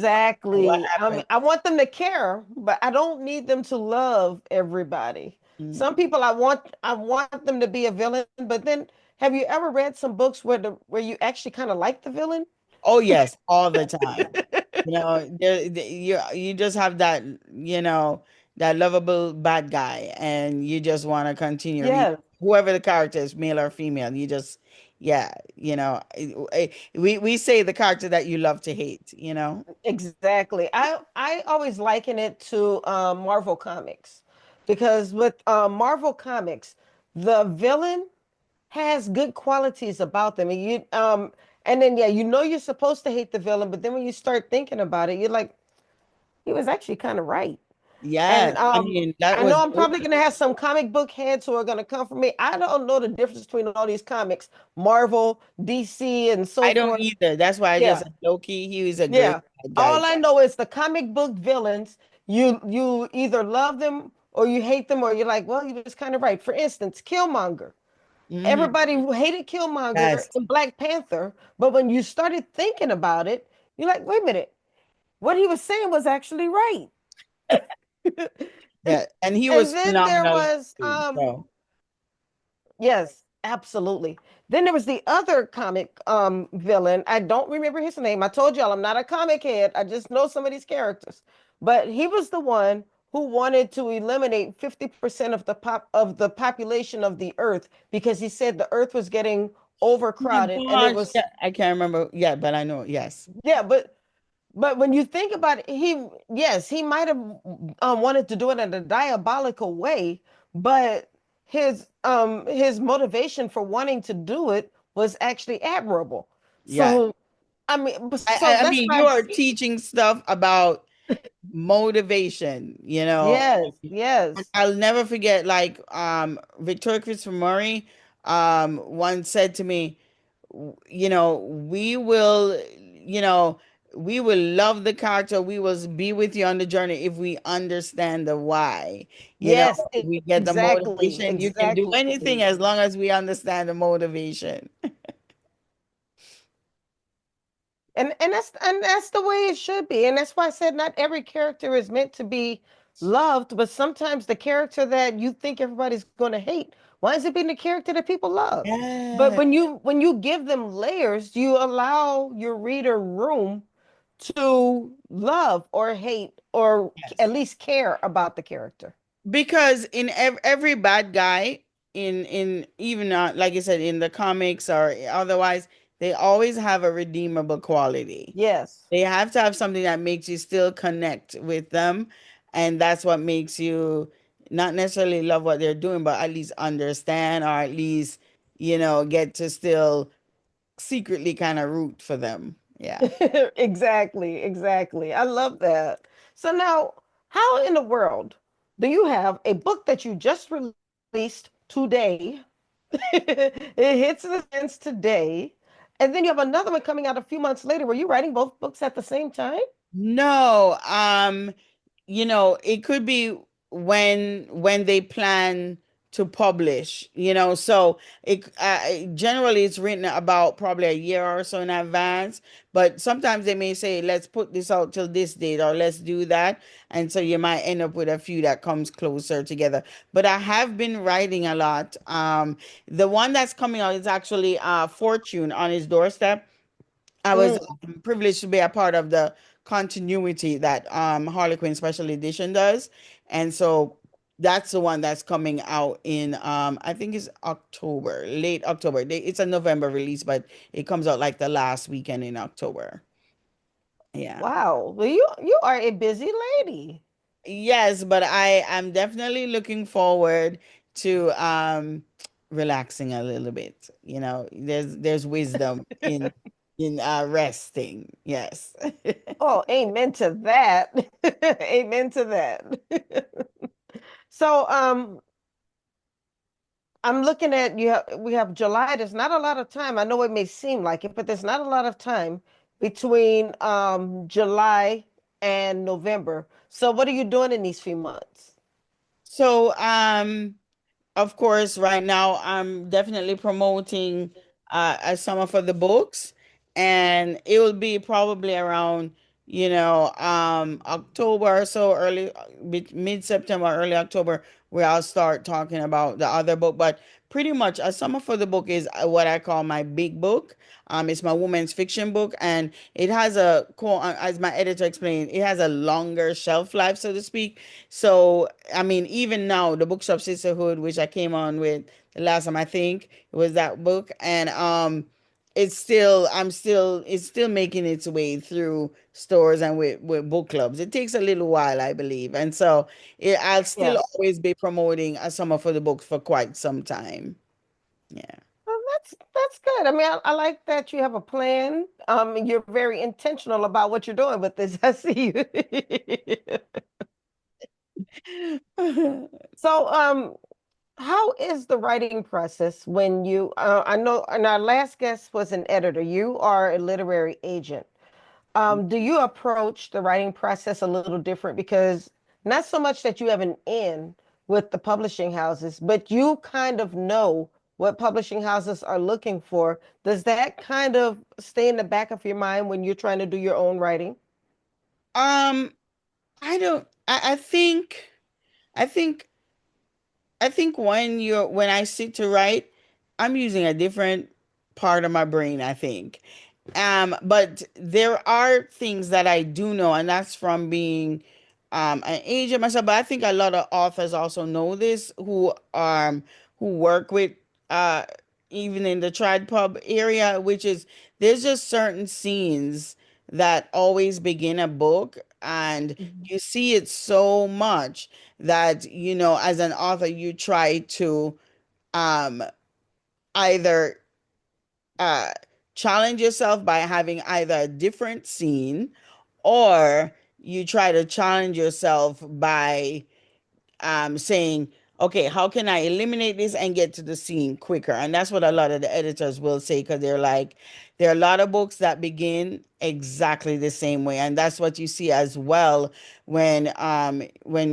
What Exactly. happened? I want them to care, but I don't need them to love everybody. Some Mm. people I want them to be a villain, but then have you ever read some books where you actually kind of like the villain? Oh yes, all the time. You just have that lovable bad guy, and you just want to continue reading Yes. whoever the character is, male or female. You just yeah, we say the character that you love to hate, Exactly. I always liken it to Marvel Comics because with Marvel Comics, the villain has good qualities about them, and and then yeah, you're supposed to hate the villain, but then when you start thinking about it, you're like, he was actually kind of right. Yes, And I mean that I was know I'm probably going to have some comic book heads who are going to come for me. I don't know the difference between all these comics, Marvel, DC, and so I don't forth. either. That's why I just Yeah, said Loki. He was a great yeah. bad guy. All I know is the comic book villains. You either love them or you hate them, or you're like, well, he was kind of right. For instance, Killmonger. Hmm. Everybody who hated Killmonger Yes. in Black Panther, but when you started thinking about it, you're like, wait a minute, what he was saying was actually right. Yeah, and he And was then there phenomenal was too. So yes, absolutely. Then there was the other comic villain. I don't remember his name. I told y'all I'm not a comic head. I just know some of these characters. But he was the one who wanted to eliminate 50% of the population of the earth because he said the earth was getting oh my overcrowded and it gosh, was yeah, I can't remember. Yeah, but I know. Yes. yeah, but when you think about it, yes, he might have wanted to do it in a diabolical way, but his motivation for wanting to do it was actually admirable. Yeah. So I mean, I, so I that's mean, why you are teaching stuff about motivation. yes, yes, I'll never forget, like, Victoria Christopher Murray, once said to me, you know, we will, you know, we will love the character. We will be with you on the journey if we understand the why. yes, We get the exactly, motivation. You can do anything exactly. as long as we understand the motivation. And that's the way it should be. And that's why I said not every character is meant to be loved, but sometimes the character that you think everybody's going to hate winds up being the character that people love. But Yeah. when you give them layers, you allow your reader room to love or hate or at Yes. least care about the character. Because in every bad guy in even like I said in the comics or otherwise, they always have a redeemable quality. Yes. They have to have something that makes you still connect with them, and that's what makes you not necessarily love what they're doing, but at least understand or at least get to still secretly kind of root for them. Yeah. Exactly, exactly. I love that. So now, how in the world do you have a book that you just released today? It hits the sense today, and then you have another one coming out a few months later. Were you writing both books at the same time? No, it could be when they plan to publish, so generally it's written about probably a year or so in advance, but sometimes they may say, let's put this out till this date or let's do that. And so you might end up with a few that comes closer together. But I have been writing a lot. The one that's coming out is actually Fortune on His Doorstep. I was Mm, privileged to be a part of the continuity that Harlequin Special Edition does. And so that's the one that's coming out in I think it's October, late October. It's a November release, but it comes out like the last weekend in October. Yeah. wow. Well, you are a busy lady. Yes, but I am definitely looking forward to relaxing a little bit. There's wisdom in resting. Yes. Oh, amen to that. Amen to that. So, I'm looking at we have July. There's not a lot of time. I know it may seem like it, but there's not a lot of time between July and November. So what are you doing in these few months? So, of course, right now I'm definitely promoting some of the books, and it will be probably around, October or so, early mid-September, early October, where I'll start talking about the other book. But pretty much, A Summer for the Book is what I call my big book. It's my women's fiction book, and it has as my editor explained, it has a longer shelf life, so to speak. So, I mean, even now, the Bookshop Sisterhood, which I came on with the last time, I think it was that book, and it's still making its way through stores and with book clubs. It takes a little while, I believe. And so I'll still Yes. always be promoting A Summer for the Book for quite some time. Yeah. Well, that's good. I mean, I like that you have a plan. You're very intentional about what you're doing with this. I see you. So, how is the writing process when you, I know, and our last guest was an editor. You are a literary agent. Do you approach the writing process a little different? Because not so much that you have an in with the publishing houses, but you kind of know what publishing houses are looking for. Does that kind of stay in the back of your mind when you're trying to do your own writing? Um, I don't, I think I think when I sit to write, I'm using a different part of my brain, I think. But there are things that I do know, and that's from being an agent myself. But I think a lot of authors also know this who work with uh even in the trad pub area, which is there's just certain scenes that always begin a book, and Mhm. you see it so much that as an author you try to um either uh challenge yourself by having either a different scene, or you try to challenge yourself by saying, okay, how can I eliminate this and get to the scene quicker? And that's what a lot of the editors will say, because they're like, there are a lot of books that begin exactly the same way. And that's what you see as well when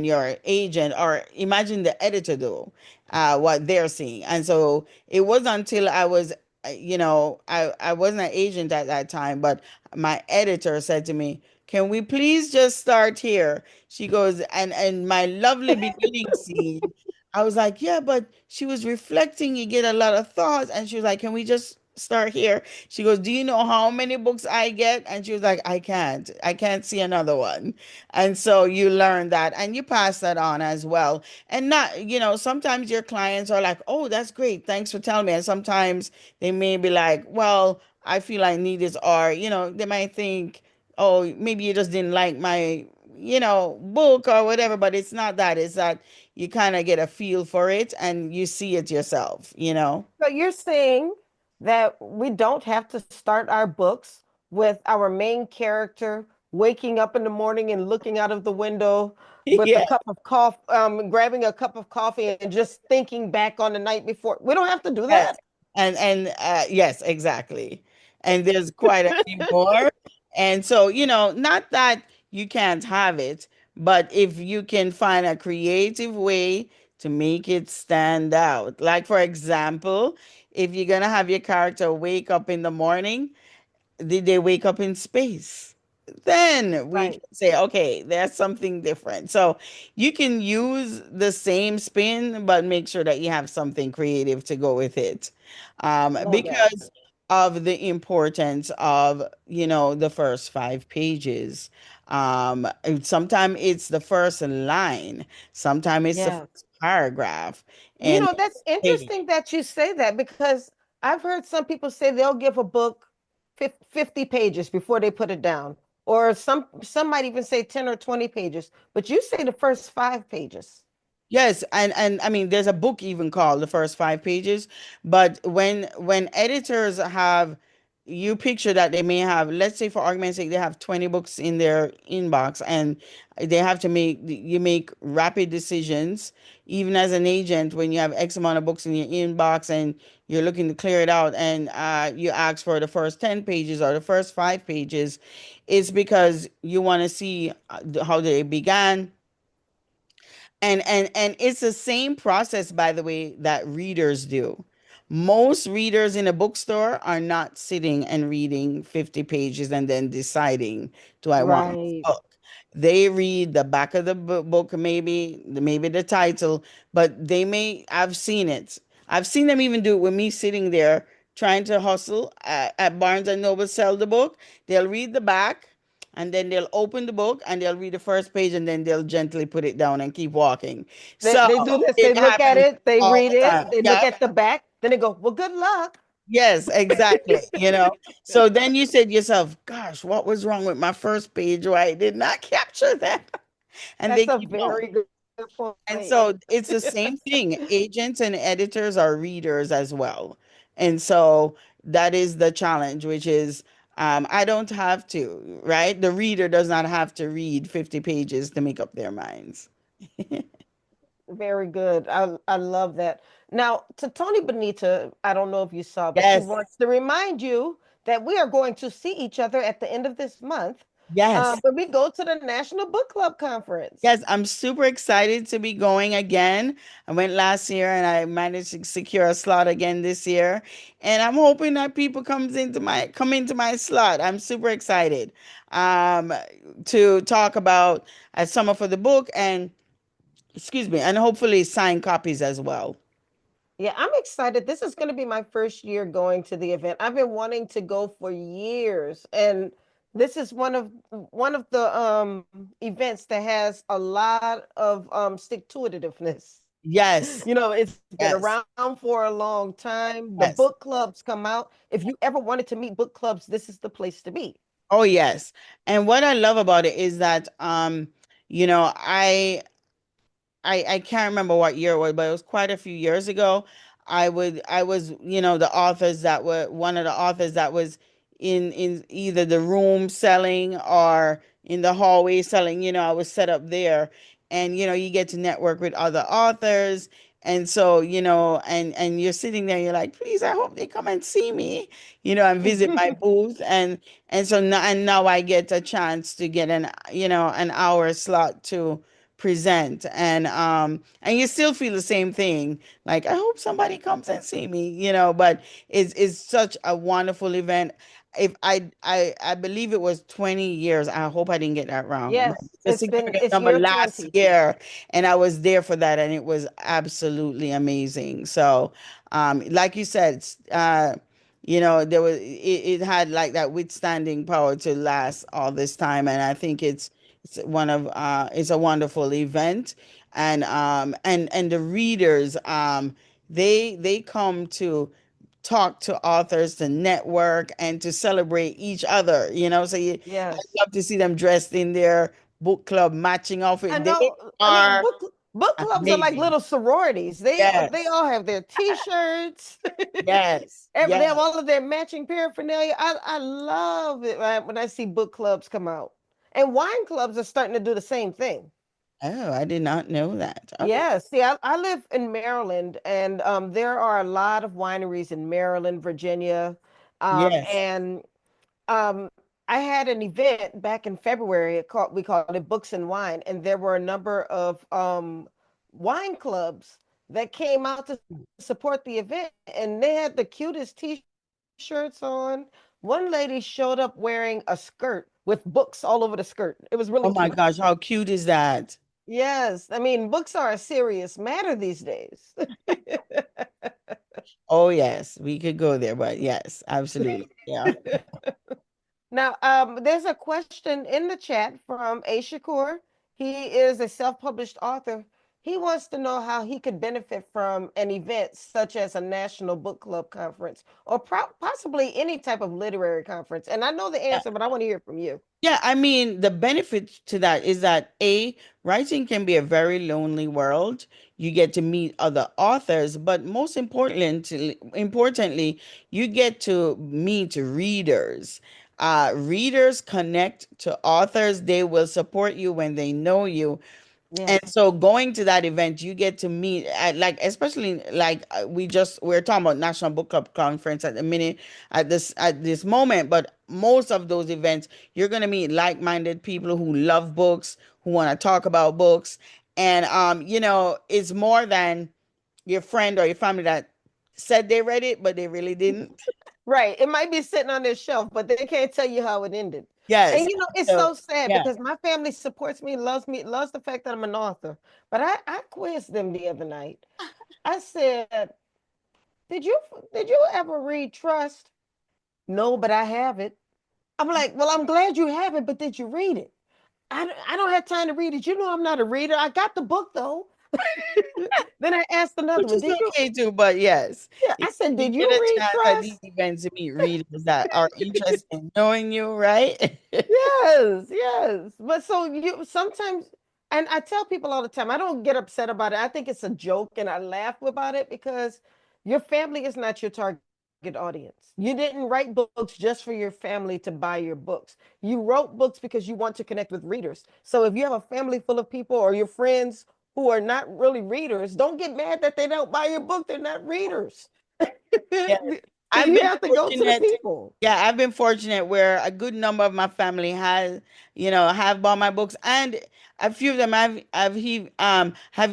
your agent, or imagine the editor do what they're seeing. And so it wasn't until I wasn't an agent at that time, but my editor said to me, can we please just start here? She goes, and my lovely beginning scene, I was like, yeah, but she was reflecting, you get a lot of thoughts. And she was like, can we just start here? She goes, do you know how many books I get? And she was like, I can't see another one. And so you learn that and you pass that on as well. And not, sometimes your clients are like, oh, that's great. Thanks for telling me. And sometimes they may be like, well, I feel I need this, or, they might think, oh, maybe you just didn't like my, book or whatever, but it's not that. It's that you kind of get a feel for it and you see it yourself. So you're saying that we don't have to start our books with our main character waking up in the morning and looking out of the window with a Yeah. cup of coffee, grabbing a cup of coffee and just thinking back on the night before. We don't have to do Yes. that. And yes, exactly. And there's quite a few more. And so, not that you can't have it, but if you can find a creative way to make it stand out. Like, for example, if you're gonna have your character wake up in the morning, did they wake up in space? Then we Right. can say, okay, there's something different. So you can use the same spin, but make sure that you have something creative to go with it. Love that. Because of the importance of, the first 5 pages. Sometimes it's the first line, sometimes it's the Yeah. first paragraph. You And know, that's interesting that you say that because I've heard some people say they'll give a book 50 pages before they put it down. Or some might even say 10 or 20 pages, but you say the first 5 pages. yes, and I mean, there's a book even called The First 5 Pages. But when editors have, you picture that they may have, let's say for argument's sake, they have 20 books in their inbox, and they have to make rapid decisions. Even as an agent, when you have X amount of books in your inbox and you're looking to clear it out, and you ask for the first 10 pages or the first 5 pages, it's because you want to see how they began. And it's the same process, by the way, that readers do. Most readers in a bookstore are not sitting and reading 50 pages and then deciding, do I want this Right. book? They read the back of the book, maybe the title, but I've seen it. I've seen them even do it with me sitting there trying to hustle at Barnes and Noble, sell the book. They'll read the back, and then they'll open the book and they'll read the first page, and then they'll gently put it down and keep walking. So They do this. They it look at happens it. They all read the time. it. They look Yeah. at the back. Then they go, "Well, good luck." Yes, exactly. So then you said to yourself, gosh, what was wrong with my first page? Why I did not capture that? And they That's a keep going. very good And point. so it's the same thing. Agents and editors are readers as well. And so that is the challenge, which is I don't have to, right? The reader does not have to read 50 pages to make up their minds. Very good. I love that. Now, to Tony Benita, I don't know if you saw, but she Yes, wants to remind you that we are going to see each other at the end of this month yes. when we go to the National Book Club Conference. Yes, I'm super excited to be going again. I went last year and I managed to secure a slot again this year. And I'm hoping that people come into my slot. I'm super excited um, to talk about Summer for the Book and excuse me, and hopefully sign copies as well. Yeah, I'm excited. This is going to be my first year going to the event. I've been wanting to go for years, and this is one of the events that has a lot of stick to itiveness. Yes, It's been yes, around for a long time. The yes. book clubs come out. If you ever wanted to meet book clubs, this is the place to be. Oh, yes. And what I love about it is that you know, I can't remember what year it was, but it was quite a few years ago. I was, the authors that were one of the authors that was in either the room selling or in the hallway selling, I was set up there. And you get to network with other authors. And so, and you're sitting there, you're like, please, I hope they come and see me, and visit my booth. And so now I get a chance to get an hour slot to present, and you still feel the same thing, like I hope somebody comes and see me, but it's such a wonderful event. If I believe it was 20 years. I hope I didn't get that wrong, but Yes, it's a significant it's number year last 20. year, and I was there for that, and it was absolutely amazing. So like you said, it had like that withstanding power to last all this time, and I think it's a wonderful event. And the readers, they come to talk to authors, to network, and to celebrate each other, so I Yes. love to see them dressed in their book club matching I outfit. They know. I mean, are book clubs are like amazing. little sororities. They Yes, all have their T-shirts. yes, They have yes. all of their matching paraphernalia. I love it when I see book clubs come out. And wine clubs are starting to do the same thing. Oh, I did not know that. Okay. Yeah, see, I live in Maryland, and there are a lot of wineries in Maryland, Virginia, Yes. and um, I had an event back in February. We called it Books and Wine, and there were a number of wine clubs that came out to support the event, and they had the cutest T-shirts on. One lady showed up wearing a skirt with books all over the skirt. It was Oh really my cute. gosh, how cute is that? Yes, I mean, books are a serious matter these days. Oh yes, we could go there, but yes, absolutely. Yeah. Now, there's a question in the chat from A. Shakur. He is a self-published author. He wants to know how he could benefit from an event such as a National Book Club conference or possibly any type of literary conference. And I know the answer, but I want to hear from you. Yeah, I mean, the benefit to that is that writing can be a very lonely world. You get to meet other authors, but most importantly, you get to meet readers. Readers connect to authors. They will support you when they know you. And Yes. so going to that event, you get to meet like, especially like we're talking about National Book Club Conference at the minute at this moment, but most of those events, you're going to meet like-minded people who love books, who want to talk about books. And it's more than your friend or your family that said they read it, but they really didn't. Right. It might be sitting on their shelf, but they can't tell you how it ended. Yes. And it's So so sad yeah. because my family supports me, loves the fact that I'm an author. But I quizzed them the other night. I said, "Did you did you ever read Trust?" No, but I have it. I'm like, well, I'm glad you have it, but did you read it? I don't have time to read it. I'm not a reader. I got the book though. Then I asked another Which one, is did you? okay too, but yes, Yeah, if I said, you did get you a read chance at these Trust? events to meet readers that are interested in knowing you, right? Yes, yes. But so you sometimes, and I tell people all the time, I don't get upset about it. I think it's a joke and I laugh about it because your family is not your target audience. You didn't write books just for your family to buy your books. You wrote books because you want to connect with readers. So if you have a family full of people or your friends who are not really readers, don't get mad that they don't buy your book. They're not readers. Yes. So I've you been have to go to the fortunate. people. Yeah, I've been fortunate where a good number of my family has, have bought my books, and a few of them have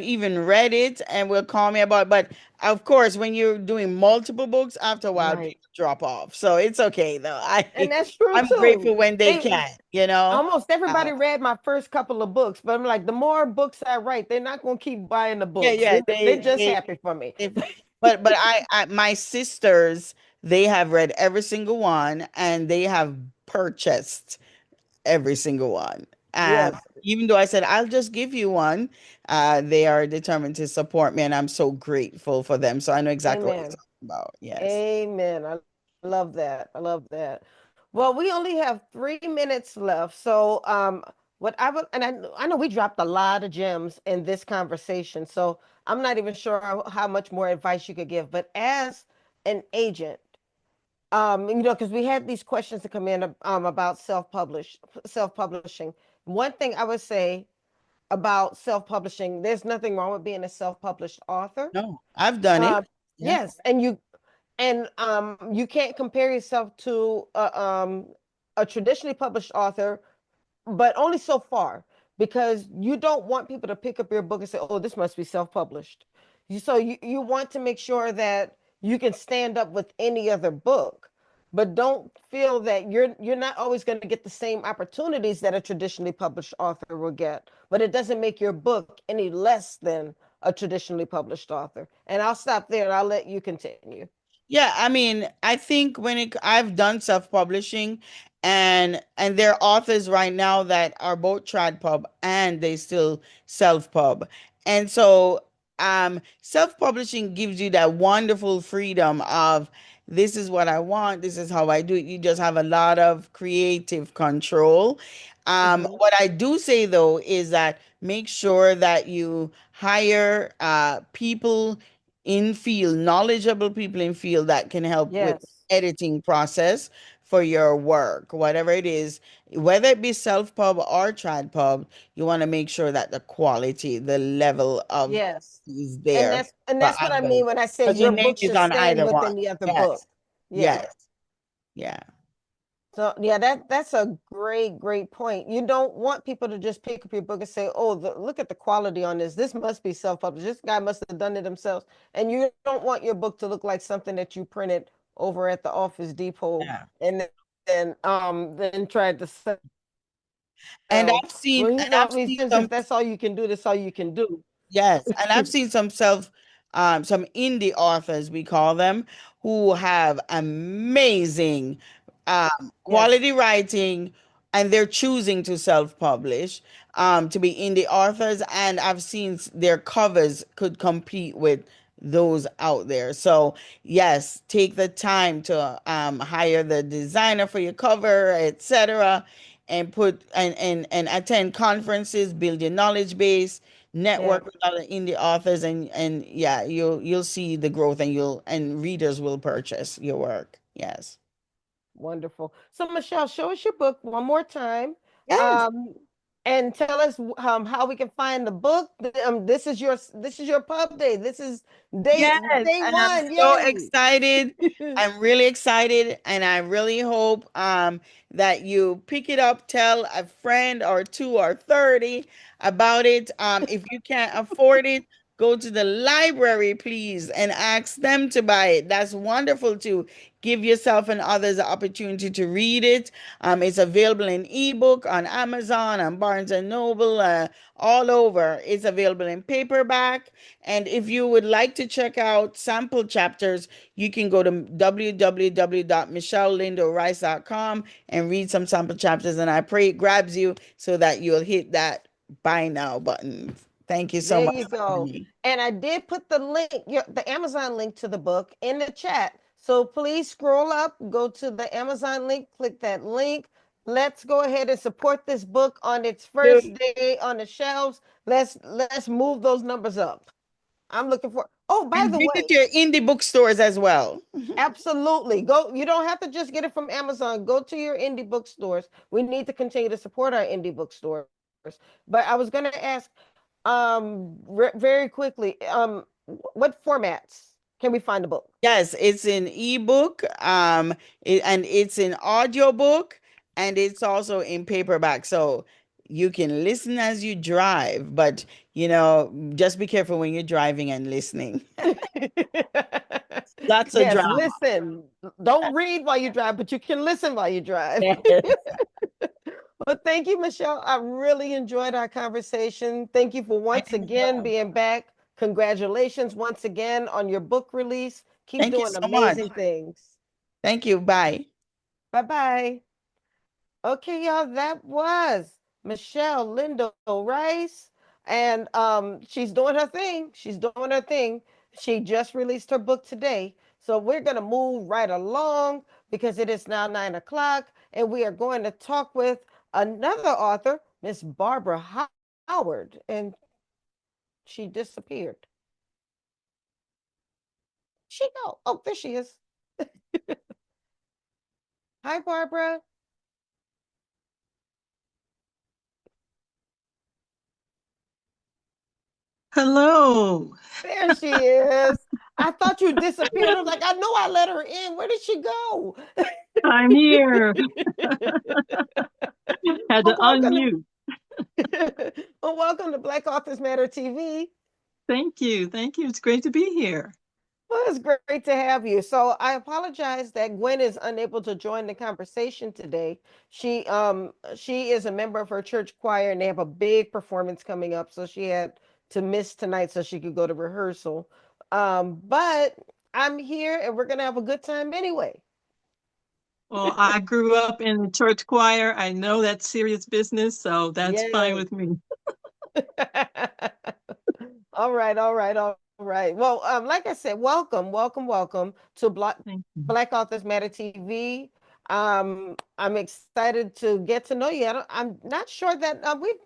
even read it and will call me about it. But of course, when you're doing multiple books, after a while, Right. people drop off. So it's okay though. And that's true I'm grateful too. when they They can, you know. almost Uh, everybody read my first couple of books, but I'm like, the more books I write, they're not going to keep buying the yeah, books. yeah, They're just happy for me. they but I my sisters, they have read every single one and they have purchased every single one. Yes. Even though I said I'll just give you one, they are determined to support me, and I'm so grateful for them. So I know exactly what you're Amen. talking about. Yes. Amen. I love that. I love that. Well, we only have 3 minutes left. So, what I would, and I know we dropped a lot of gems in this conversation. So I'm not even sure how much more advice you could give. But as an agent, because we had these questions to come in about self-publishing. One thing I would say about self-publishing, there's nothing wrong with being a self-published author. No, I've done it. Uh, Yeah. yes, and you can't compare yourself to a traditionally published author, but only so far, because you don't want people to pick up your book and say, "Oh, this must be self-published." So you want to make sure that you can stand up with any other book, but don't feel that you're not always going to get the same opportunities that a traditionally published author will get. But it doesn't make your book any less than a traditionally published author. And I'll stop there and I'll let you continue. Yeah, I mean, I think I've done self-publishing, and there are authors right now that are both trad pub and they still self-pub. And so self-publishing gives you that wonderful freedom of this is what I want, this is how I do it. You just have a lot of creative control. Hmm. What I do say though is that make sure that you hire people in field, knowledgeable people in field that can help with Yes. editing process for your work, whatever it is, whether it be self-pub or trad pub, you want to make sure that the quality, the level of Yes. is And there and for that's what I either. mean when I say Because your your name book is should on stand either one. within the other book. Yes. Yeah. Yes. Yeah. So yeah, that's a great point. You don't want people to just pick up your book and say, "Oh, look at the quality on this. This must be self-published. This guy must have done it themselves." And you don't want your book to look like something that you printed over at the Office Depot Yeah. and then tried to And sell. I've seen Well, and I I've mean, seen if some. that's all you can do, that's all you can do. Yes, and I've seen some indie authors, we call them, who have amazing Yes. quality writing, and they're choosing to self-publish, to be indie authors, and I've seen their covers could compete with those out there. So yes, take the time to hire the designer for your cover, etc., and and attend conferences, build your knowledge base, Yeah. network with other indie authors, and yeah, you'll see the growth, and you'll and readers will purchase your work. Yes. Wonderful. So, Michelle, show us your book one more time, Yes. um, and tell us how we can find the book. This is your pub day. This is day Yes, day and I'm one. so Yay! excited. I'm really excited, and I really hope that you pick it up, tell a friend or two or 30 about it. If you can't afford it, go to the library, please, and ask them to buy it. That's wonderful too. Give yourself and others the opportunity to read it. It's available in ebook on Amazon, on Barnes and Noble, all over. It's available in paperback. And if you would like to check out sample chapters, you can go to www.michellelindourice.com and read some sample chapters. And I pray it grabs you so that you'll hit that buy now button. Thank you so There much. you go. And I did put the link, the Amazon link to the book in the chat. So please scroll up, go to the Amazon link, click that link. Let's go ahead and support this book on its first day on the shelves. Let's move those numbers up. I'm looking for. Oh, by the way, visit your indie bookstores as well. Absolutely. Go. You don't have to just get it from Amazon. Go to your indie bookstores. We need to continue to support our indie bookstores. But I was going to ask very quickly, what formats can we find the book? Yes, it's in ebook, and it's in audiobook, and it's also in paperback. So you can listen as you drive, but just be careful when you're driving and listening. Lots of Yes, drama. listen. Don't read while you drive, but you can listen while you drive. Well, thank you, Michelle. I really enjoyed our conversation. Thank you for once again being back. Congratulations once again on your book release. Keep Thank you doing so amazing much. things. Thank you. Bye. Bye-bye. Okay, y'all, that was Michelle Lindo-Rice. And she's doing her thing. She's doing her thing. She just released her book today. So we're going to move right along because it is now 9 o'clock. And we are going to talk with another author, Miss Barbara Howard. And she disappeared. She go. Oh, there she is. Hi, Barbara. Hello. There she is. I thought you disappeared. I was like, I know I let her in. Where did she go? I'm here. Had to welcome unmute. well, welcome to Black Authors Matter TV. Thank you. Thank you. It's great to be here. Well, it's great to have you. So I apologize that Gwen is unable to join the conversation today. She is a member of her church choir and they have a big performance coming up. So she had to miss tonight so she could go to rehearsal. But I'm here and we're gonna have a good time anyway. Well, I grew up in the church choir. I know that's serious business, so that's fine with me. All right, all right, all right. Well, like I said, welcome to Black Authors Matter TV. I'm excited to get to know you. I'm not sure that we've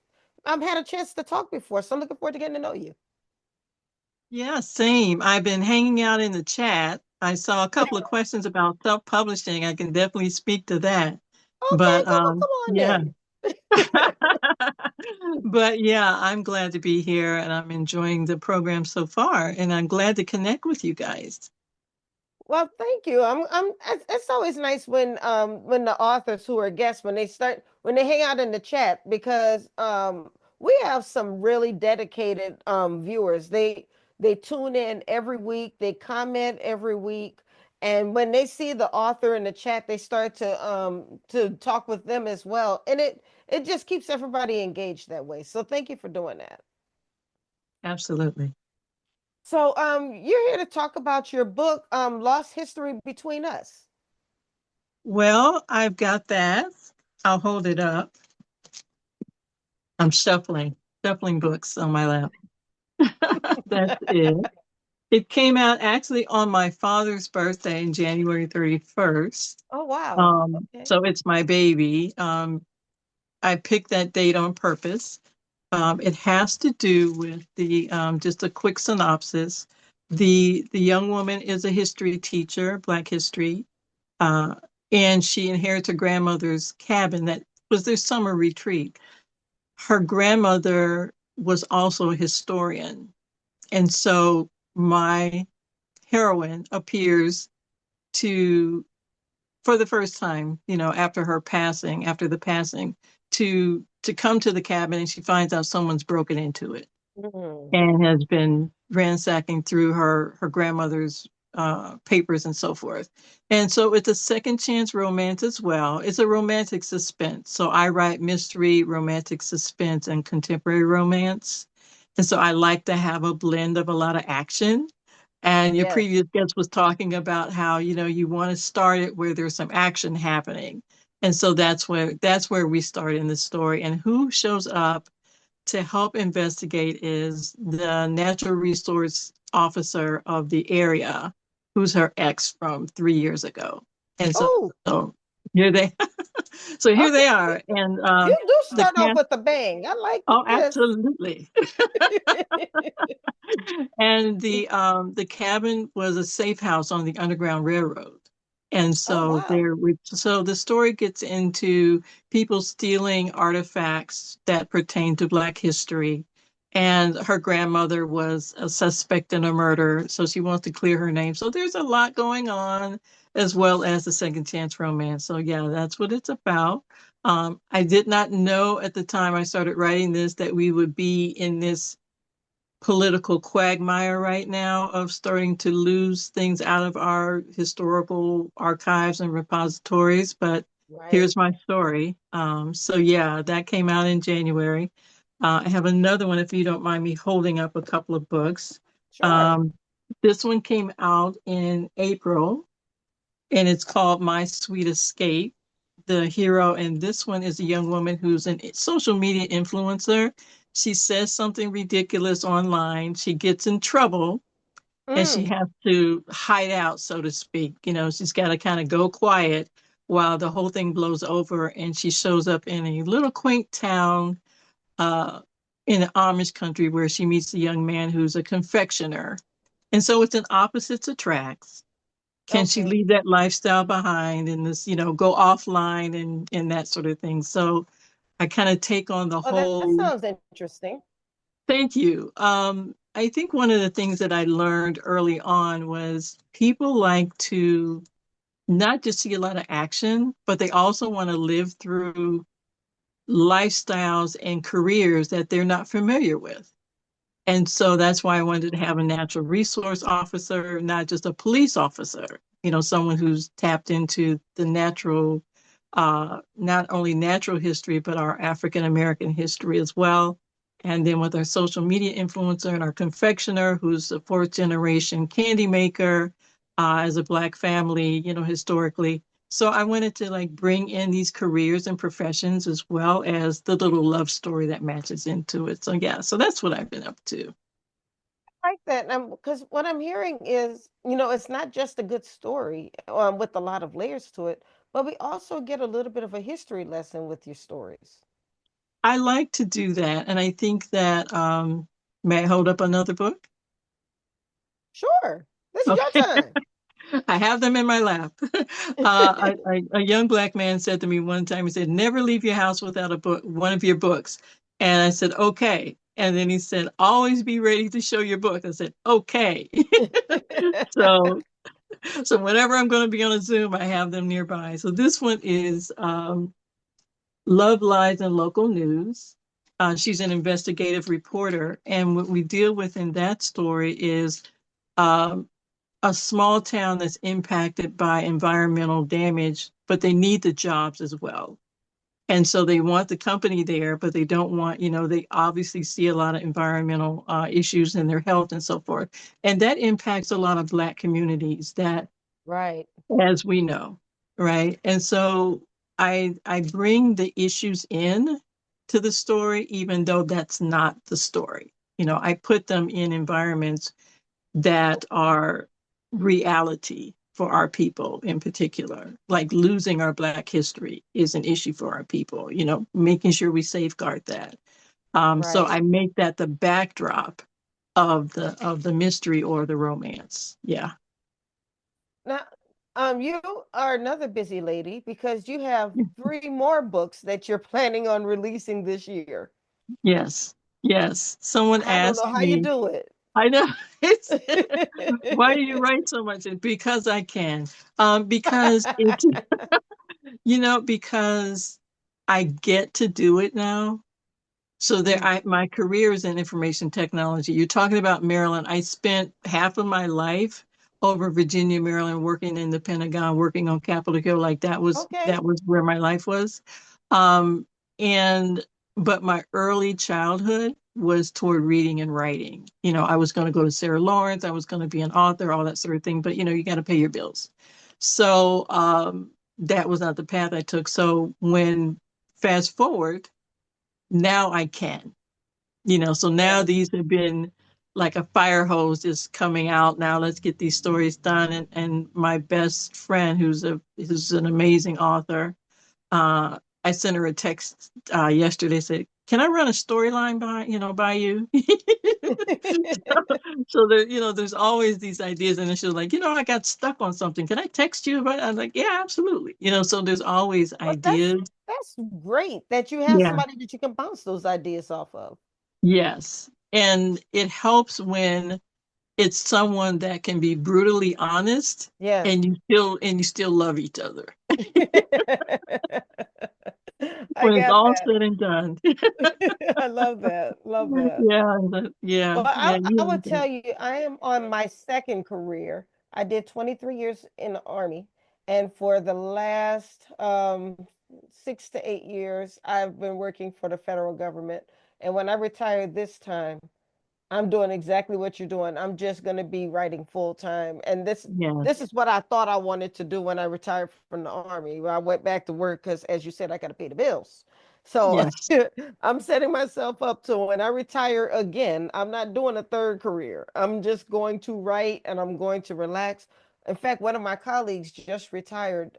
had a chance to talk before, so I'm looking forward to getting to know you. Yeah, same. I've been hanging out in the chat. I saw a couple of questions about self-publishing. I can definitely speak to that. Okay, But come on yeah. then. But yeah, I'm glad to be here and I'm enjoying the program so far, and I'm glad to connect with you guys. Well, thank you. It's always nice when the authors who are guests when they hang out in the chat because we have some really dedicated viewers. They tune in every week, they comment every week, and when they see the author in the chat, they start to talk with them as well. And it just keeps everybody engaged that way. So thank you for doing that. Absolutely. So you're here to talk about your book, Lost History Between Us. Well, I've got that. I'll hold it up. I'm shuffling books on my lap. That's it. It came out actually on my father's birthday, in January 31st. Oh, wow. Okay. So it's my baby. I picked that date on purpose. It has to do with just a quick synopsis. The young woman is a history teacher, Black history, and she inherits her grandmother's cabin that was their summer retreat. Her grandmother was also a historian, and so my heroine appears to, for the first time, after the passing, to come to the cabin, and she finds out someone's broken into it. and has been ransacking through her grandmother's papers and so forth. And so it's a second chance romance as well. It's a romantic suspense. So I write mystery, romantic suspense, and contemporary romance. And so I like to have a blend of a lot of action. And your Yes. previous guest was talking about how, you want to start it where there's some action happening. And so that's where we start in the story. And who shows up to help investigate is the natural resource officer of the area, who's her ex from 3 years ago. And so, Oh, so here they, so here they okay. are. And You do the start off cast, with a bang. I like oh, this. absolutely. And the cabin was a safe house on the Underground Railroad. And Oh, so wow. so the story gets into people stealing artifacts that pertain to Black history. And her grandmother was a suspect in a murder, so she wants to clear her name. So there's a lot going on, as well as the second chance romance. So yeah, that's what it's about. I did not know at the time I started writing this that we would be in this political quagmire right now of starting to lose things out of our historical archives and repositories. But Right. here's my story. So yeah, that came out in January. I have another one if you don't mind me holding up a couple of books. Sure. Um, this one came out in April, and it's called My Sweet Escape. The hero in this one is a young woman who's a social media influencer. She says something ridiculous online. She gets in trouble and she Mm. has to hide out, so to speak. She's got to kind of go quiet while the whole thing blows over. And she shows up in a little quaint town uh, in the Amish country where she meets a young man who's a confectioner. And so it's an opposites attracts. Can she Okay. leave that lifestyle behind and this, go offline and that sort of thing? So I kind of take on the Oh, that whole, sounds interesting. thank you. I think one of the things that I learned early on was people like to not just see a lot of action, but they also want to live through lifestyles and careers that they're not familiar with. And so that's why I wanted to have a natural resource officer, not just a police officer, someone who's tapped into the natural, not only natural history, but our African American history as well. And then with our social media influencer and our confectioner, who's a fourth generation candy maker, as a Black family, historically. So I wanted to like bring in these careers and professions as well as the little love story that matches into it. So yeah, so that's what I've been up to. I like that. Because what I'm hearing is, it's not just a good story with a lot of layers to it, but we also get a little bit of a history lesson with your stories. I like to do that. And I think that, may I hold up another book? Sure. This is your Okay. time. I have them in my lap. A young Black man said to me one time, he said, never leave your house without a book, one of your books. And I said, okay. And then he said, always be ready to show your book. I said, okay. So, so whenever I'm going to be on a Zoom, I have them nearby. So this one is Love, Lies, and Local News. She's an investigative reporter. And what we deal with in that story is um, a small town that's impacted by environmental damage, but they need the jobs as well. And so they want the company there, but they don't want, they obviously see a lot of environmental issues in their health and so forth. And that impacts a lot of Black communities that, Right. as we know, right? And so I bring the issues in to the story, even though that's not the story. I put them in environments that are reality for our people in particular. Like losing our Black history is an issue for our people, making sure we safeguard that. So Right. I make that the backdrop of the mystery or the romance. Yeah. Now, you are another busy lady because you have 3 more books that you're planning on releasing this year. Yes. Yes. Someone I don't know asked how you me, do it. I know it's why do you write so much? Because I can. Because it's because I get to do it now. So my career is in information technology. You're talking about Maryland. I spent half of my life over Virginia, Maryland, working in the Pentagon, working on Capitol Hill. Like Okay. that was where my life was. Um, and but my early childhood was toward reading and writing. I was going to go to Sarah Lawrence. I was going to be an author, all that sort of thing. But you got to pay your bills. So that was not the path I took. So when fast forward, now I can. So now Yes. these have been like a fire hose is coming out. Now let's get these stories done. And my best friend, who's an amazing author, I sent her a text yesterday, said, "Can I run a storyline by you?" So there's always these ideas, and then she was like, I got stuck on something. Can I text you about it? I'm like, yeah, absolutely. So there's always Well, ideas. that's great that you have Yeah. somebody that you can bounce those ideas off of. Yes. And it helps when it's someone that can be brutally honest Yes. and you still love each other I when it's got all that. said and done. I love that. Love that. Yeah, Well, yeah, I you would have tell that. you, I am on my second career. I did 23 years in the Army, and for the last 6 to 8 years, I've been working for the federal government. And when I retired this time, I'm doing exactly what you're doing. I'm just going to be writing full time. And this Yes, is what I thought I wanted to do when I retired from the Army. Where I went back to work because, as you said, I got to pay the bills. So yes, I'm setting myself up to when I retire again, I'm not doing a third career. I'm just going to write and I'm going to relax. In fact, one of my colleagues just retired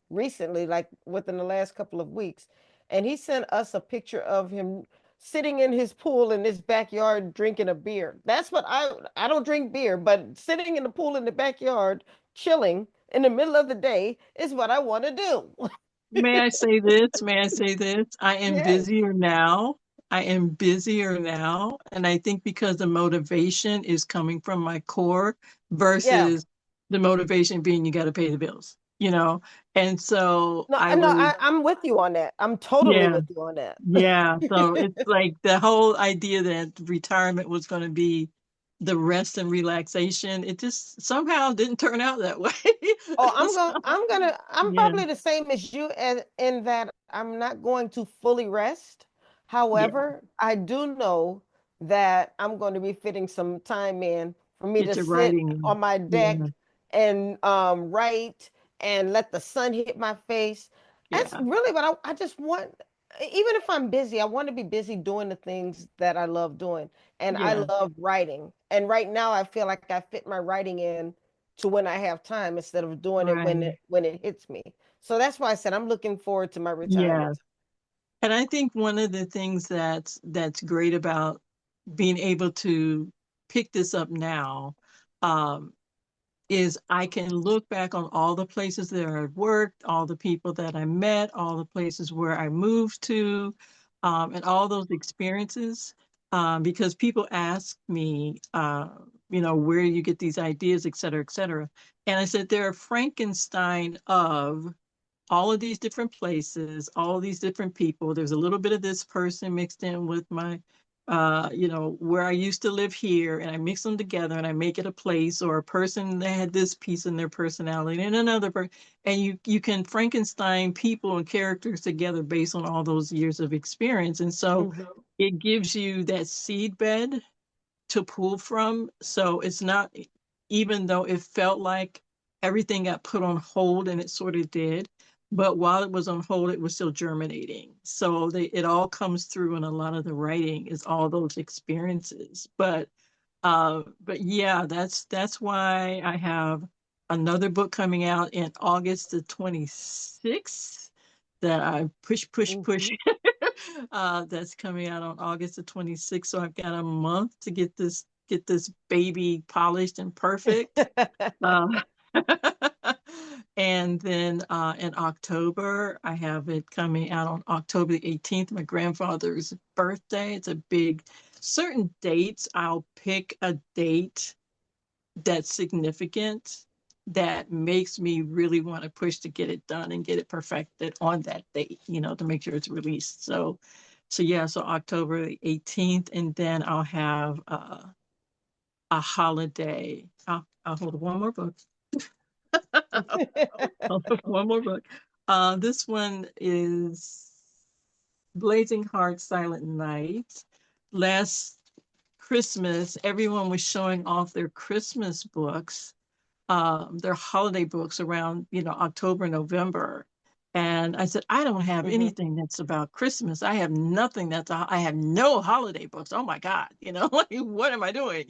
recently, like within the last couple of weeks, and he sent us a picture of him sitting in his pool in his backyard drinking a beer. That's what I don't drink beer, but sitting in the pool in the backyard, chilling in the middle of the day is what I want to do. May I say this? May I say this? I am Yes. busier now. I am busier now. And I think because the motivation is coming from my core Yeah. versus the motivation being you got to pay the bills. And so No, I no, was, I'm with you on that. I'm totally yeah, with you on that. yeah. So it's like the whole idea that retirement was going to be the rest and relaxation. It just somehow didn't turn out that way. Oh, So, I'm yeah, probably the same as you as in that I'm not going to fully rest. yeah. However, I do know that I'm going to be fitting some time in for me Get to your sit writing in. on my Yeah, deck and write and let the sun hit my face. That's yeah. really what I just want. Even if I'm busy, I want to be busy doing the things that I love doing. And I Yeah, love writing. And right now I feel like I fit my writing in to when I have time instead of doing it when right. it hits me. So that's why I said I'm looking forward to my Yeah. retirement. And I think one of the things that's great about being able to pick this up now, um, is I can look back on all the places that I've worked, all the people that I met, all the places where I moved to, and all those experiences. Because people ask me, where you get these ideas, et cetera, et cetera. And I said, they're a Frankenstein of all of these different places, all these different people. There's a little bit of this person mixed in with my, where I used to live here, and I mix them together and I make it a place or a person that had this piece in their personality and another person. And you can Frankenstein people and characters together based on all those years of experience. And so Mhm. it gives you that seed bed to pull from. So it's not, even though it felt like everything got put on hold, and it sort of did, but while it was on hold, it was still germinating. So it all comes through in a lot of the writing is all those experiences. But yeah, that's why I have another book coming out in August the 26th that I push Mhm. that's coming out on August the 26th. So I've got a month to get this baby polished and perfect. Uh, and then in October, I have it coming out on October the 18th, my grandfather's birthday. It's a big, certain dates, I'll pick a date that's significant that makes me really want to push to get it done and get it perfected on that date, to make sure it's released. So So yeah, so October 18th, and then I'll have a holiday. I'll hold one more book. I'll hold one more book. This one is Blazing Heart, Silent Night. Last Christmas, everyone was showing off their Christmas books, their holiday books around, October, November. And I said, I don't have anything that's about Christmas. I have nothing I have no holiday books. Oh my God, like, what am I doing?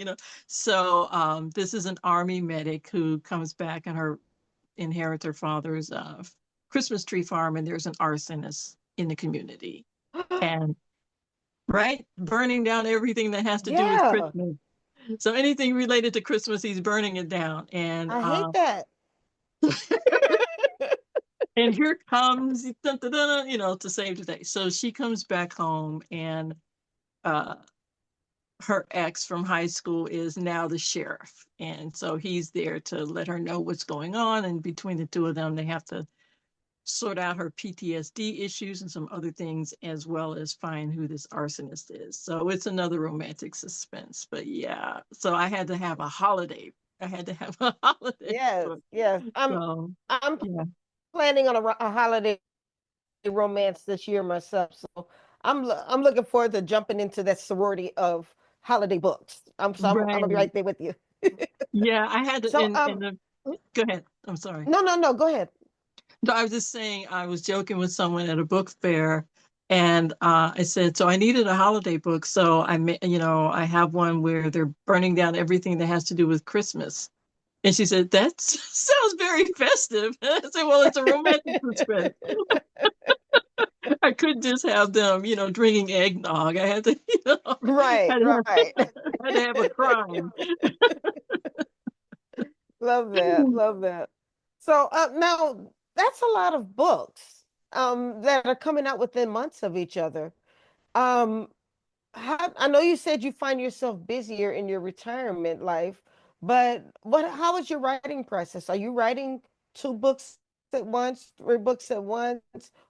So this is an army medic who comes back and inherits her father's Christmas tree farm, and there's an arsonist in the community. And right, burning down everything that has to do with Yeah, Christmas. So anything related to Christmas, he's burning it down. And I hate that. and here comes to save the day. So she comes back home, and her ex from high school is now the sheriff. And so he's there to let her know what's going on. And between the two of them, they have to sort out her PTSD issues and some other things, as well as find who this arsonist is. So it's another romantic suspense. But yeah, so I had to have a holiday. I had to have a holiday Yes, book. yes. So I'm yeah, planning on a holiday romance this year myself, so I'm looking forward to jumping into that sorority of holiday books. I'm gonna be right. right there with you. Yeah, I had to So go ahead. I'm sorry. no, go ahead. No, I was just saying, I was joking with someone at a book fair, and I said, so I needed a holiday book. So I have one where they're burning down everything that has to do with Christmas. And she said, that sounds very festive. I said, well, it's a romantic suspense. I couldn't just have them, drinking eggnog. I had to, Right, right. had to have a crime. Love that, love that. So now that's a lot of books that are coming out within months of each other. Um, I know you said you find yourself busier in your retirement life, but how is your writing process? Are you writing two books at once, three books at once,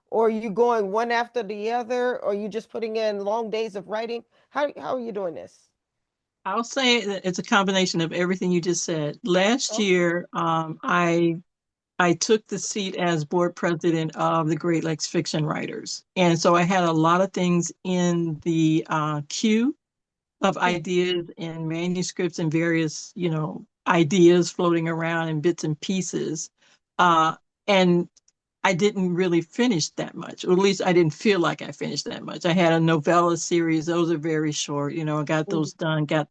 or are you going one after the other, or are you just putting in long days of writing? How are you doing this? I'll say that it's a combination of everything you just said. Last Oh, year, I took the seat as board president of the Great Lakes Fiction Writers. And so I had a lot of things in the queue of ideas and manuscripts and various, ideas floating around in bits and pieces. And I didn't really finish that much, or at least I didn't feel like I finished that much. I had a novella series; those are very short. I got those done. Got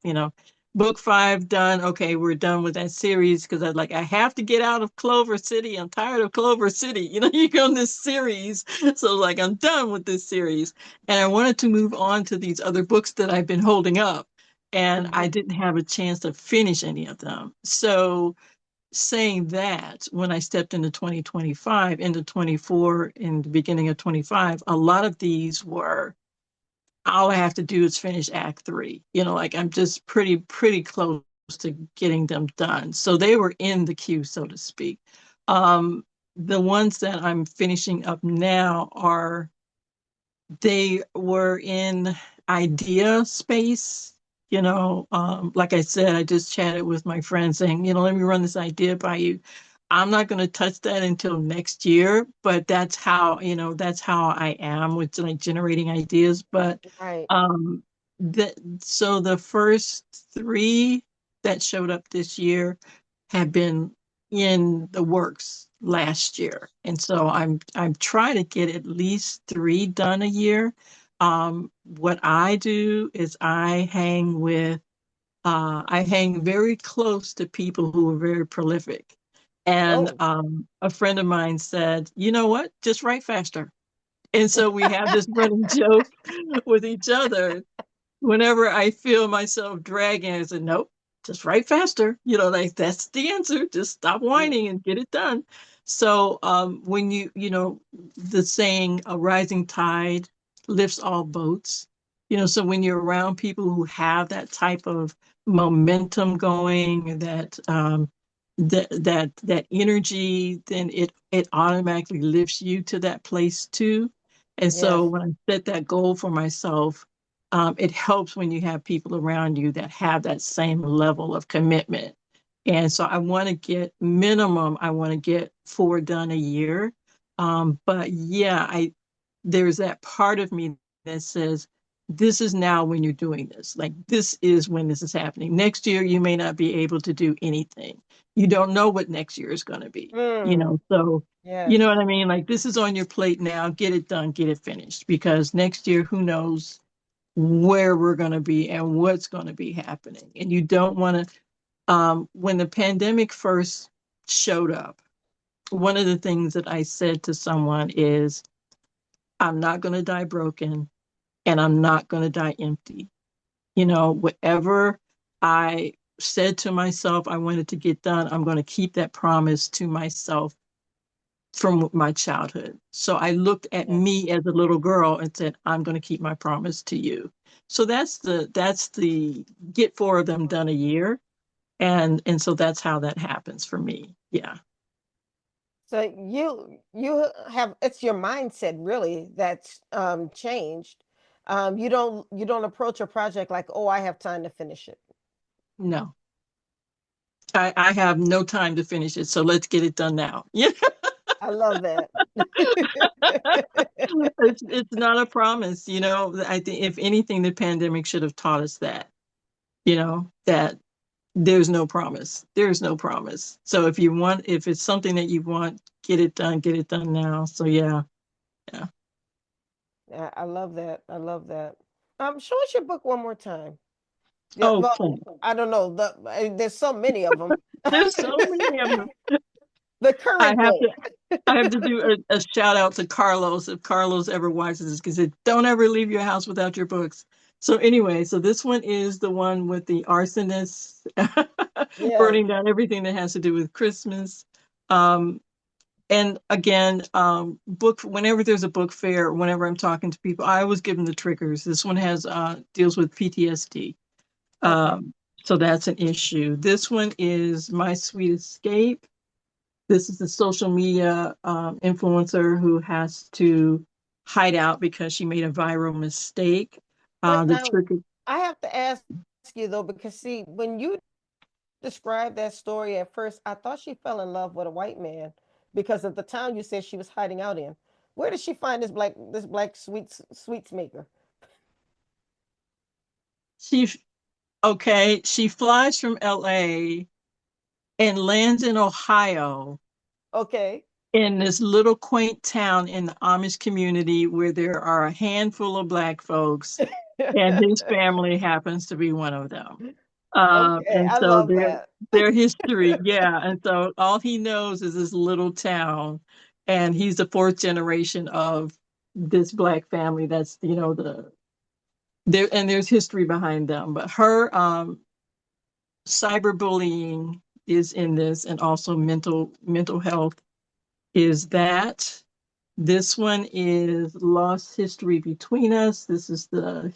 book 5 done. Okay, we're done with that series because I have to get out of Clover City. I'm tired of Clover City. You go on this series, so I'm done with this series, and I wanted to move on to these other books that I've been holding up, and I didn't have a chance to finish any of them. So saying that, when I stepped into 2025, into 24, in the beginning of 25, a lot of these were, all I have to do is finish Act 3. I'm just pretty close to getting them done. So they were in the queue, so to speak. The ones that I'm finishing up now they were in idea space. Like I said, I just chatted with my friend saying, let me run this idea by you. I'm not going to touch that until next year, but that's how I am with generating ideas. But right. so the first 3 that showed up this year have been in the works last year. And so I'm trying to get at least 3 done a year. What I do is I hang very close to people who are very prolific. And Oh. a friend of mine said, you know what? Just write faster. And so we have this running joke with each other. Whenever I feel myself dragging, I said, nope, just write faster. That's the answer. Just stop whining and get it done. So when the saying, a rising tide lifts all boats, so when you're around people who have that type of momentum going, that energy, then it automatically lifts you to that place too. And so Yes. when I set that goal for myself, it helps when you have people around you that have that same level of commitment. And so I want to get minimum, I want to get 4 done a year. But yeah, there's that part of me that says, this is now when you're doing this. Like, this is when this is happening. Next year, you may not be able to do anything. You don't know what next year is going to be, so you Yes. know what I mean? Like, this is on your plate now. Get it done, get it finished. Because next year, who knows where we're going to be and what's going to be happening. And you don't want to, when the pandemic first showed up, one of the things that I said to someone is, I'm not going to die broken and I'm not going to die empty. Whatever I said to myself I wanted to get done, I'm going to keep that promise to myself from my childhood. So I looked at Yes. me as a little girl and said, I'm going to keep my promise to you. So that's the get 4 of them done a year. And so that's how that happens for me. Yeah. So you have, it's your mindset really that's changed. You don't approach a project like, oh, I have time to finish it. No, I have no time to finish it. So let's get it done now. Yeah. I love that. It's not a promise. I think if anything, the pandemic should have taught us that there's no promise. There's no promise. So if it's something that you want, get it done now. So yeah. Yeah. Yeah, I love that. I love that. Show us your book one more time. Yeah, Oh, well, plenty. I don't know. There's so many of them. There's so many of them. The I current have book. to I have to do a shout out to Carlos if Carlos ever watches this, because don't ever leave your house without your books. So anyway, so this one is the one with the arsonist Yes. burning down everything that has to do with Christmas. Um, and again, book whenever there's a book fair, whenever I'm talking to people, I always give them the triggers. This one has deals with PTSD. Okay. So that's an issue. This one is My Sweet Escape. This is the social media influencer who has to hide out because she made a viral mistake. Wait, The now trick is, I have to ask you though, because see, when you described that story at first, I thought she fell in love with a white man because of the town you said she was hiding out in. Where did she find this black sweets maker? she, okay, she flies from LA and lands in Ohio Okay. in this little quaint town in the Amish community where there are a handful of Black folks, and his family happens to be one of them. Okay, And I so love that. their history, yeah. And so all he knows is this little town, and he's the 4th generation of this Black family. That's there's history behind them. But her cyberbullying is in this, and also mental health is that. This one is Lost History Between Us. This is the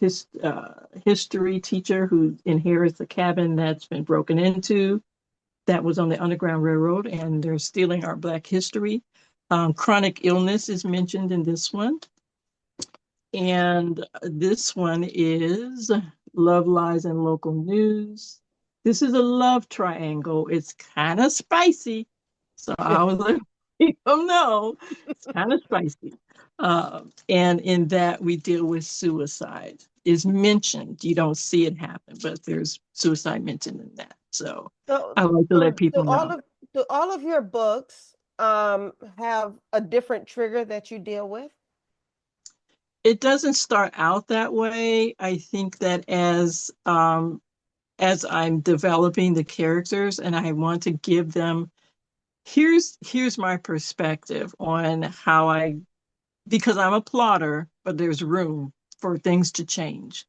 history teacher who inherits a cabin that's been broken into that was on the Underground Railroad, and they're stealing our Black history. Chronic illness is mentioned in this one. And this one is Love, Lies, and Local News. This is a love triangle. It's kind of spicy. So I was like, oh no, it's kind of spicy. And in that, we deal with suicide. Is mentioned. You don't see it happen, but there's suicide mentioned in that. So So, I like to let so people know. do all of your books have a different trigger that you deal with? It doesn't start out that way. I think that as I'm developing the characters and I want to give them, here's my perspective on how because I'm a plotter, but there's room for things to change.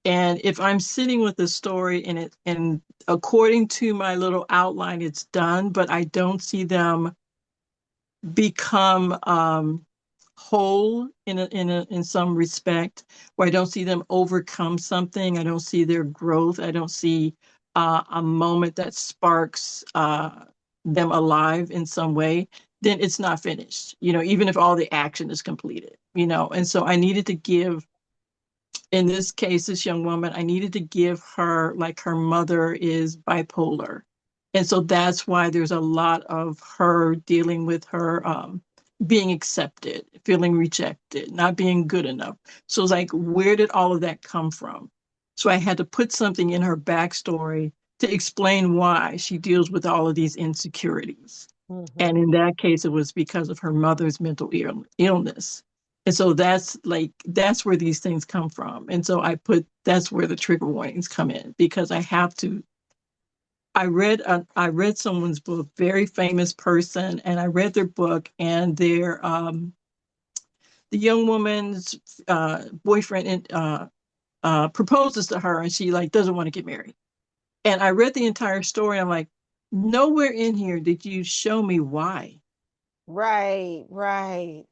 And if I'm sitting with a story and according to my little outline, it's done, but I don't see them become whole in some respect, where I don't see them overcome something. I don't see their growth. I don't see a moment that sparks them alive in some way. then it's not finished, even if all the action is completed, and so I needed to give, in this case, this young woman, I needed to give her, like, her mother is bipolar. And so that's why there's a lot of her dealing with her being accepted, feeling rejected, not being good enough. So it's like, where did all of that come from? So I had to put something in her backstory to explain why she deals with all of these insecurities. Mm-hmm. And in that case, it was because of her mother's mental illness. And so that's where these things come from. And so that's where the trigger warnings come in, because I read someone's book, very famous person, and I read their book, and the young woman's boyfriend proposes to her, and she, like, doesn't want to get married. And I read the entire story. I'm like, nowhere in here did you show me why. Right, right.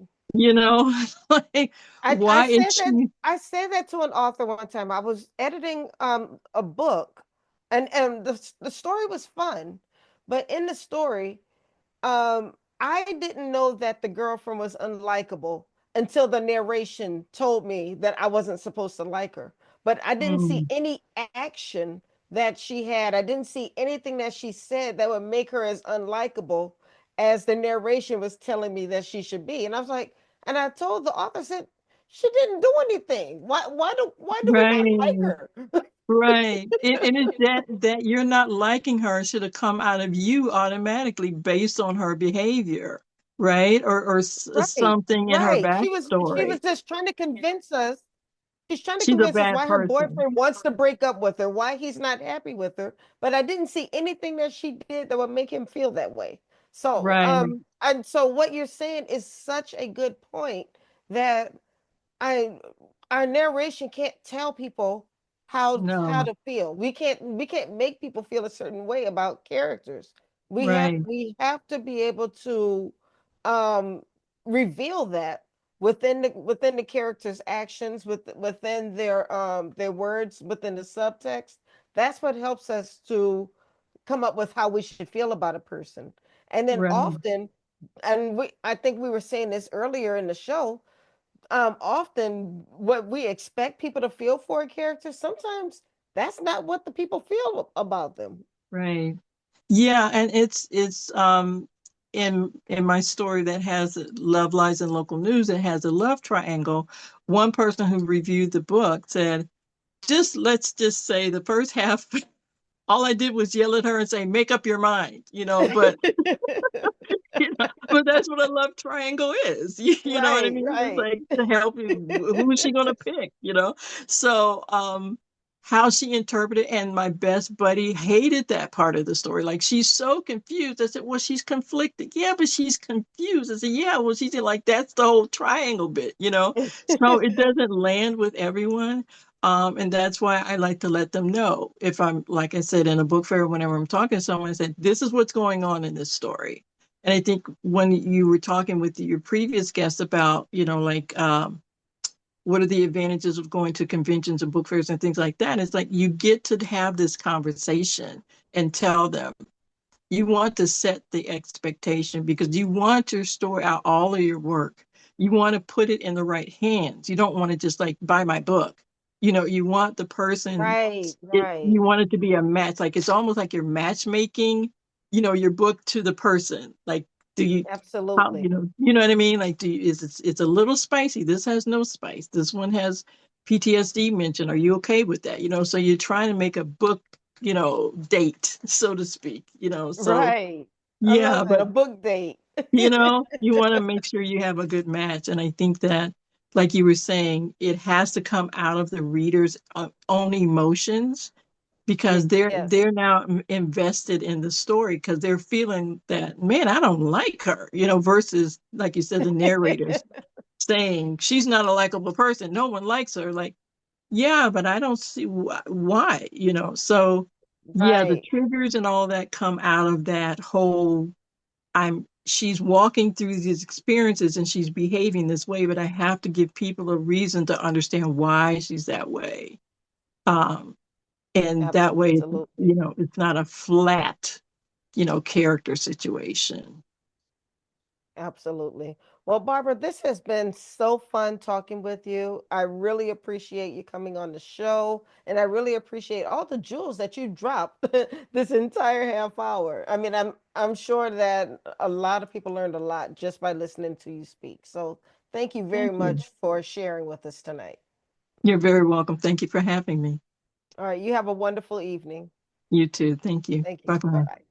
Like, I why is said that she? I said that to an author one time. I was editing a book, and the story was fun, but in the story, I didn't know that the girlfriend was unlikable until the narration told me that I wasn't supposed to like her. But I didn't see Mm, any action that she had. I didn't see anything that she said that would make her as unlikable as the narration was telling me that she should be. And I was like, and I told the author, I said, she didn't do anything. Why do we not like right. her? Right. And it's that you're not liking her should have come out of you automatically based on her behavior, right? Or Right, something in her right. She was backstory. just trying to convince us. She's trying to She's a convince us bad why her person. boyfriend wants to break up with her, why he's not happy with her. But I didn't see anything that she did that would make him feel that way. So, Right. and so what you're saying is such a good point that I our narration can't tell people how No. to feel. We can't make people feel a certain way about characters. We have Right. we have to be able to um reveal that within the characters' actions, within their words, within the subtext. That's what helps us to come up with how we should feel about a person. And then Right. often, and I think we were saying this earlier in the show, often what we expect people to feel for a character, sometimes that's not what the people feel about them. Right. Yeah, and it's in my story that has Love Lies in Local News, it has a love triangle. One person who reviewed the book said, let's just say the first half, all I did was yell at her and say, make up your mind, but but that's what a love triangle is. You know what I Right, mean? It's right. like, to help you, who is she going to pick? So, how she interpreted, and my best buddy hated that part of the story. Like, she's so confused. I said, well, she's conflicted. Yeah, but she's confused. I said, yeah, well, she's like, that's the whole triangle bit. So it doesn't land with everyone. And that's why I like to let them know, if I'm, like I said, in a book fair, whenever I'm talking to someone, I said, this is what's going on in this story. And I think when you were talking with your previous guest about, like, what are the advantages of going to conventions and book fairs and things like that, it's like you get to have this conversation and tell them. You want to set the expectation because you want to store out all of your work. You want to put it in the right hands. You don't want to just, like, buy my book. You want the person, Right, right. you want it to be a match. Like, it's almost like you're matchmaking, your book to the person. Like, do you, how, Absolutely. you know what I mean? Like, it's a little spicy. This has no spice. This one has PTSD mention. Are you okay with that? So you're trying to make a book, date, so to speak. So Right. I yeah, love that. but A book date. you want to make sure you have a good match. And I think that, like you were saying, it has to come out of the reader's own emotions, because Yes. they're now invested in the story, because they're feeling that, man, I don't like her, versus, like you said, the narrators saying she's not a likable person. No one likes her. Like, yeah, but I don't see why. So yeah, the Right. triggers and all that come out of that whole, she's walking through these experiences and she's behaving this way, but I have to give people a reason to understand why she's that way. Um, and that way, Absolutely. it's not a flat, character situation. Absolutely. Well, Barbara, this has been so fun talking with you. I really appreciate you coming on the show, and I really appreciate all the jewels that you dropped this entire half hour. I mean, I'm sure that a lot of people learned a lot just by listening to you speak. So, thank you very Thank you. much for sharing with us tonight. You're very welcome. Thank you for having me. All right, you have a wonderful evening. You too. Thank you. Thank you. Bye-bye. Bye-bye.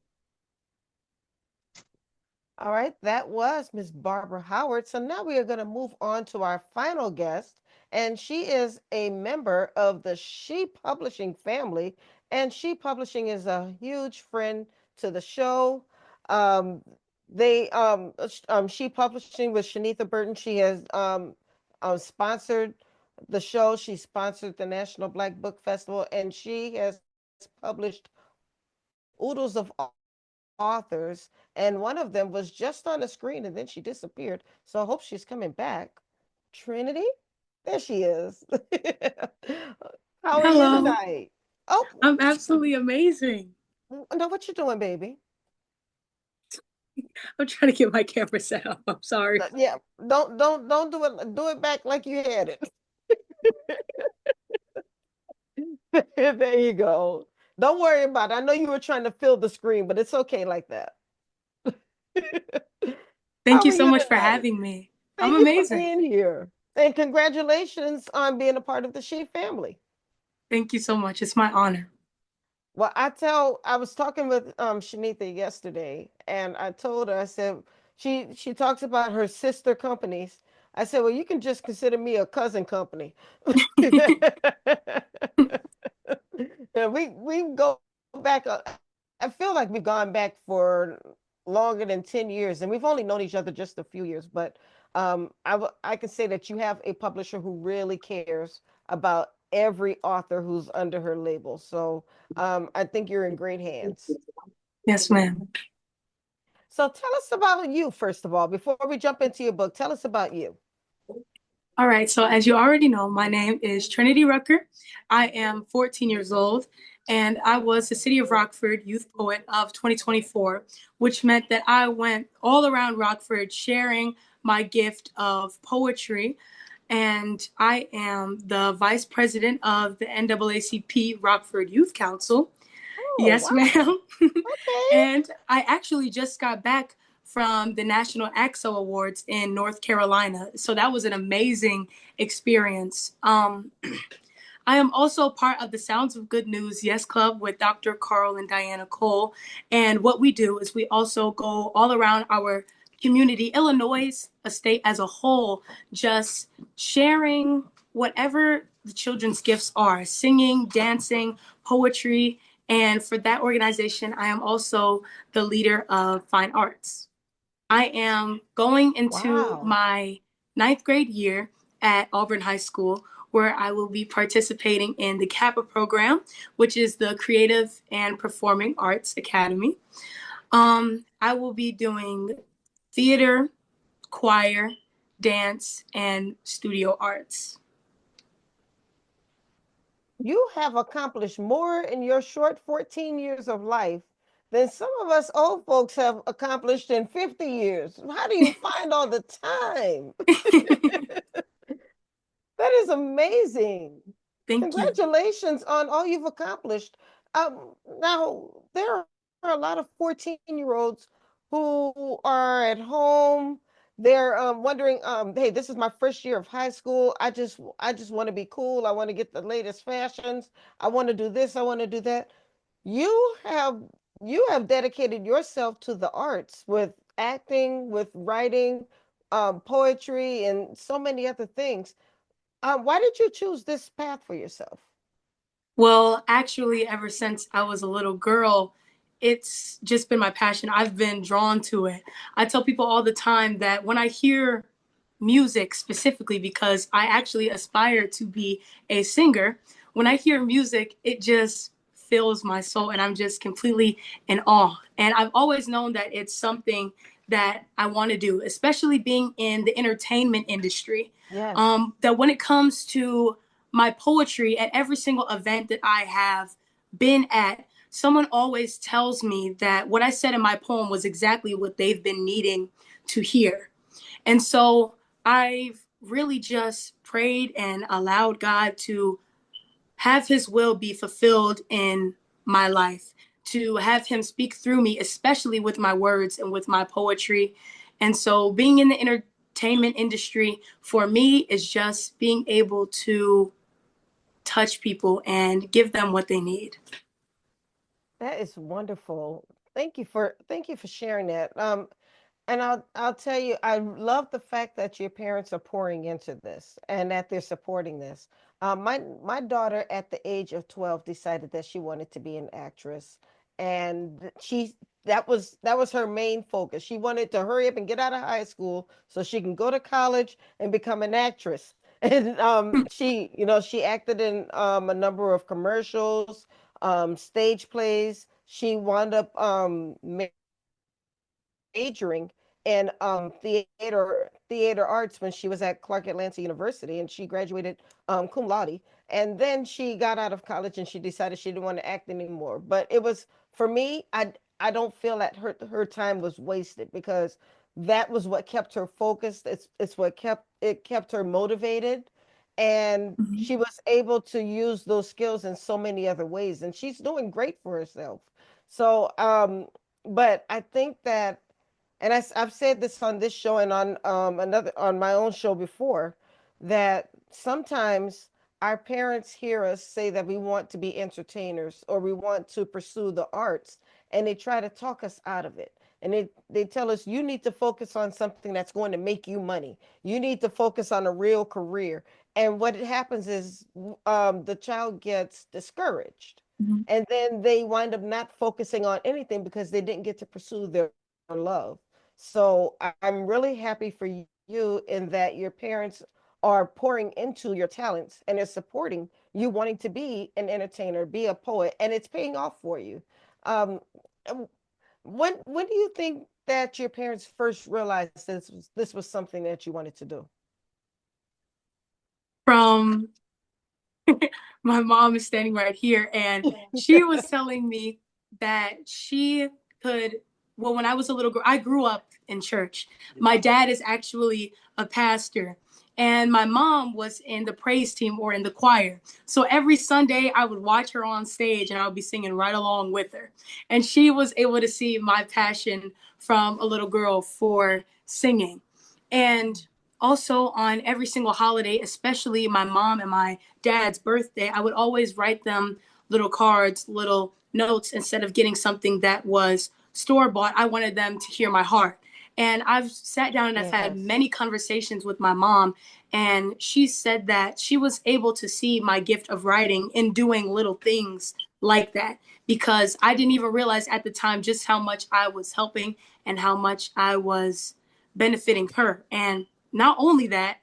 All right, that was Miss Barbara Howard. So now we are going to move on to our final guest, and she is a member of the She Publishing family, and She Publishing is a huge friend to the show. Um, She Publishing with Shanitha Burton. She has sponsored the show. She sponsored the National Black Book Festival, and she has published oodles of authors, and one of them was just on the screen and then she disappeared. So I hope she's coming back. Trinity? There she is. How are you tonight? Oh, I'm absolutely amazing. no, what you doing, baby? I'm trying to get my camera set up. I'm sorry. Yeah, don't do it back like you had it. There you go. Don't worry about it. I know you were trying to fill the screen, but it's okay like that. Thank How you are so you much for tonight? having me. I'm Thank you for amazing. being here. And congratulations on being a part of the She family. Thank you so much. It's my honor. Well, I was talking with Shanitha yesterday, and I told her, I said, she talks about her sister companies. I said, well, you can just consider me a cousin company. And we go back. I feel like we've gone back for longer than 10 years, and we've only known each other just a few years. But I can say that you have a publisher who really cares about every author who's under her label. So I think you're in great hands. Yes, ma'am. So tell us about you, first of all, before we jump into your book. Tell us about you. All right. So as you already know, my name is Trinity Rucker. I am 14 years old, and I was the City of Rockford Youth Poet of 2024, which meant that I went all around Rockford sharing my gift of poetry. And I am the vice president of the NAACP Rockford Youth Council. Oh, Yes, wow. ma'am. Okay. And I actually just got back from the National AXO Awards in North Carolina. So that was an amazing experience. I am also part of the Sounds of Good News Yes Club with Dr. Carl and Diana Cole. And what we do is we also go all around our community, Illinois, a state as a whole, just sharing whatever the children's gifts are, singing, dancing, poetry. And for that organization, I am also the leader of fine arts. I am going into my 9th grade year at Auburn High School, where I will be participating in the CAPA program, which is the Creative and Performing Arts Academy. I will be doing theater, choir, dance, and studio arts. You have accomplished more in your short 14 years of life than some of us old folks have accomplished in 50 years. How do you find all the time? That is amazing. Thank you. Congratulations on all you've accomplished. Now, there are a lot of 14-year-olds who are at home. They're wondering, hey, this is my first year of high school. I just want to be cool. I want to get the latest fashions. I want to do this. I want to do that. You have you have dedicated yourself to the arts with acting, with writing, poetry, and so many other things. Why did you choose this path for yourself? Well, actually, ever since I was a little girl, it's just been my passion. I've been drawn to it. I tell people all the time that when I hear music specifically, because I actually aspire to be a singer, when I hear music, it just fills my soul and I'm just completely in awe. And I've always known that it's something that I want to do, especially being in the entertainment industry. Yes. That when it comes to my poetry at every single event that I have been at, someone always tells me that what I said in my poem was exactly what they've been needing to hear. And so I've really just prayed and allowed God to have his will be fulfilled in my life, to have him speak through me, especially with my words and with my poetry. And so being in the entertainment industry for me is just being able to touch people and give them what they need. That is wonderful. Thank you for sharing that. And I'll tell you, I love the fact that your parents are pouring into this and that they're supporting this. My daughter at the age of 12 decided that she wanted to be an actress, and that was her main focus. She wanted to hurry up and get out of high school so she can go to college and become an actress. And she acted in a number of commercials, stage plays. She wound up majoring in theater arts when she was at Clark Atlanta University, and she graduated cum laude. And then she got out of college and she decided she didn't want to act anymore. But it was, for me, I don't feel that her time was wasted, because that was what kept her focused. It's what kept her motivated, and Mhm. she was able to use those skills in so many other ways, and she's doing great for herself. So but I think that, and I've said this on this show and on on my own show before, that sometimes our parents hear us say that we want to be entertainers or we want to pursue the arts, and they try to talk us out of it. And they tell us, you need to focus on something that's going to make you money. You need to focus on a real career. And what happens is, the child gets discouraged. Mhm. And then they wind up not focusing on anything because they didn't get to pursue their love. So I'm really happy for you in that your parents are pouring into your talents and are supporting you wanting to be an entertainer, be a poet, and it's paying off for you. Um, um, when do you think that your parents first realized this was something that you wanted to do? From my mom is standing right here, and she was telling me that she could, well, when I was a little girl, I grew up in church. My dad is actually a pastor, and my mom was in the praise team or in the choir. So every Sunday I would watch her on stage and I would be singing right along with her. And she was able to see my passion from a little girl for singing. And also on every single holiday, especially my mom and my dad's birthday, I would always write them little cards, little notes, instead of getting something that was store bought. I wanted them to hear my heart. And I've sat down and I've had Yes. many conversations with my mom, and she said that she was able to see my gift of writing in doing little things like that, because I didn't even realize at the time just how much I was helping and how much I was benefiting her. And not only that,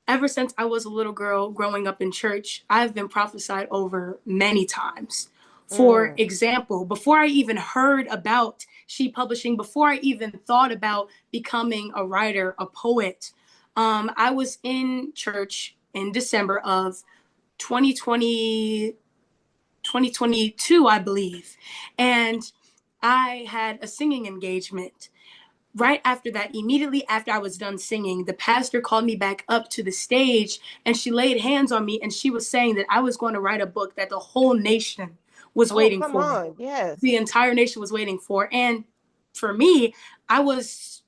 ever since I was a little girl growing up in church, I've been prophesied over many times. For Mm. example, before I even heard about she publishing, before I even thought about becoming a writer, a poet, I was in church in December of 2020, 2022, I believe. And I had a singing engagement. Right after that, immediately after I was done singing, the pastor called me back up to the stage and she laid hands on me and she was saying that I was going to write a book that the whole nation was Oh, waiting come for. on. The Yes. entire nation was waiting for. And for me, I was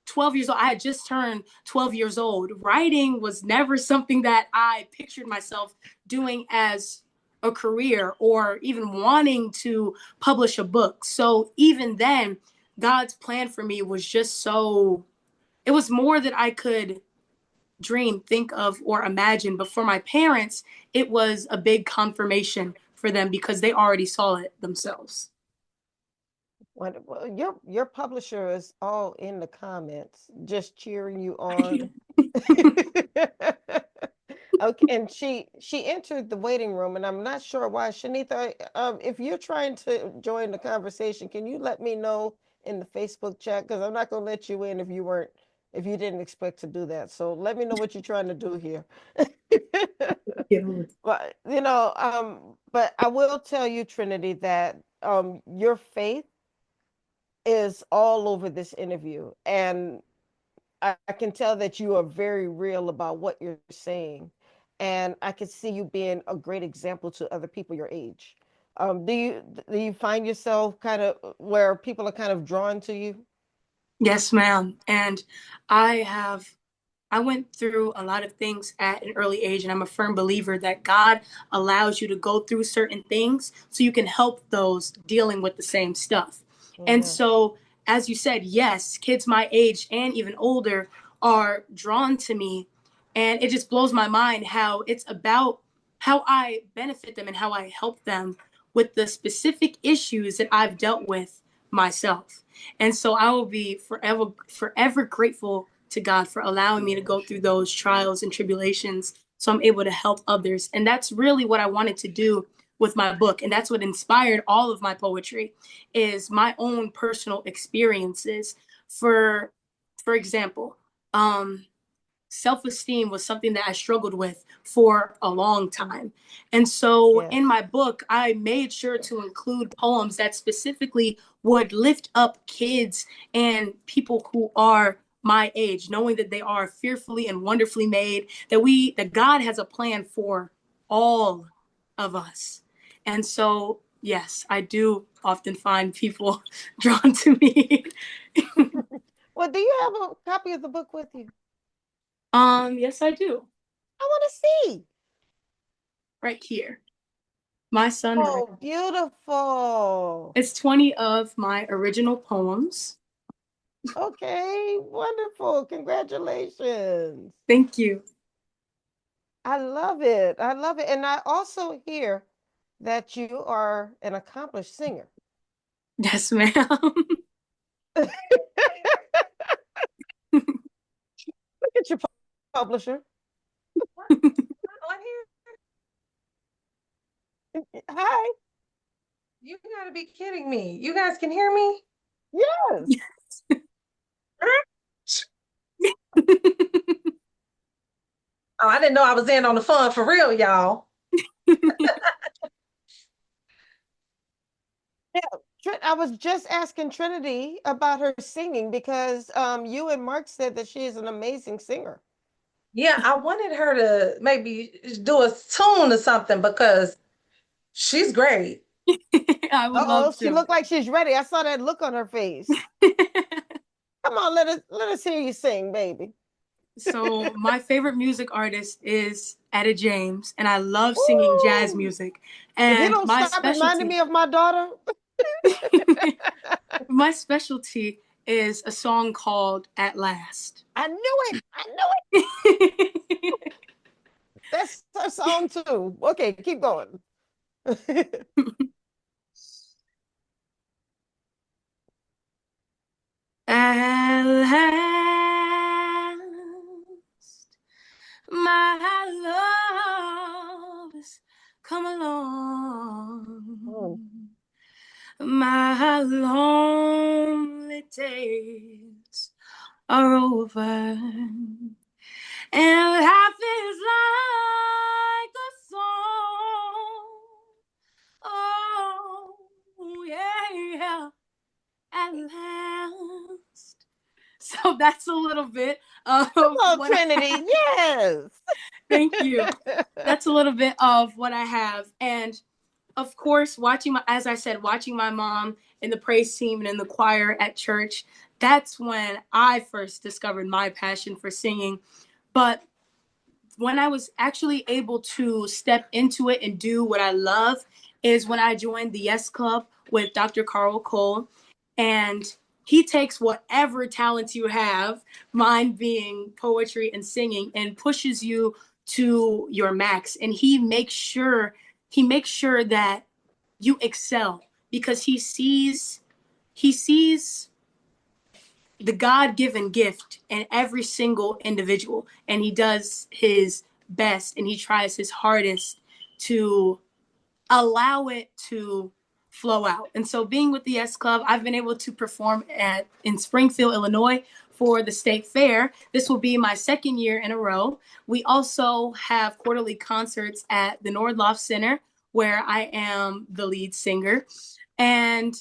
12 years old. I had just turned 12 years old. Writing was never something that I pictured myself doing as a career or even wanting to publish a book. So even then, God's plan for me was just so, it was more that I could dream, think of, or imagine. But for my parents, it was a big confirmation for them because they already saw it themselves. Well, your publisher is all in the comments, just cheering you on. Okay, and she entered the waiting room, and I'm not sure why. Shanita, if you're trying to join the conversation, can you let me know in the Facebook chat? Because I'm not going to let you in if you weren't if you didn't expect to do that. So let me know what you're trying to do here. But but I will tell you, Trinity, that your faith is all over this interview, and I can tell that you are very real about what you're saying, and I can see you being a great example to other people your age. Do you find yourself kind of where people are kind of drawn to you? Yes, ma'am. And I have I went through a lot of things at an early age, and I'm a firm believer that God allows you to go through certain things so you can help those dealing with the same stuff. And Yeah. so, as you said, yes, kids my age and even older are drawn to me. And it just blows my mind how it's about how I benefit them and how I help them with the specific issues that I've dealt with myself. And so I will be forever grateful to God for allowing me to go through those trials and tribulations so I'm able to help others. And that's really what I wanted to do with my book. And that's what inspired all of my poetry is my own personal experiences. For example, um, self-esteem was something that I struggled with for a long time. And so Yes. in my book, I made sure to include poems that specifically would lift up kids and people who are my age, knowing that they are fearfully and wonderfully made, that God has a plan for all of us. And so, yes, I do often find people drawn to me. Well, do you have a copy of the book with you? Yes, I do. I want to see. Right here. My Sunrise. Oh, beautiful. It's 20 of my original poems. Okay, wonderful. Congratulations. Thank you. I love it. I love it. And I also hear that you are an accomplished singer. Yes, ma'am. Look at your publisher. On here? Hi. You gotta be kidding me. You guys can hear me? Yes. Oh, I didn't know I was in on the fun for real, y'all. Yeah, I was just asking Trinity about her singing because you and Mark said that she is an amazing singer. Yeah, I wanted her to maybe do a tune or something because she's great. I would Uh-oh, love she to. looked like she's ready. I saw that look on her face. Come on, let us hear you sing, baby. So my favorite music artist is Etta James, and I love singing jazz Ooh. music. If you And don't my stop reminding specialty, me of my daughter. my specialty is a song called At Last. I knew it. I knew it. That's her song too. Okay, keep going. At last, my love has come Oh. along. My lonely days are over, and life is like a song. Oh, yeah, at last. So that's a little bit of Come on, what Trinity. Yes. thank you. That's a little bit of what I have. And of course, as I said, watching my mom in the praise team and in the choir at church, that's when I first discovered my passion for singing. But when I was actually able to step into it and do what I love is when I joined the Yes Club with Dr. Carl Cole. And he takes whatever talents you have, mine being poetry and singing, and pushes you to your max. And he makes sure that you excel because he sees the God-given gift in every single individual, and he does his best and he tries his hardest to allow it to flow out. And so being with the S Club, I've been able to perform in Springfield, Illinois for the state fair. This will be my second year in a row. We also have quarterly concerts at the Nordloff Center, where I am the lead singer. And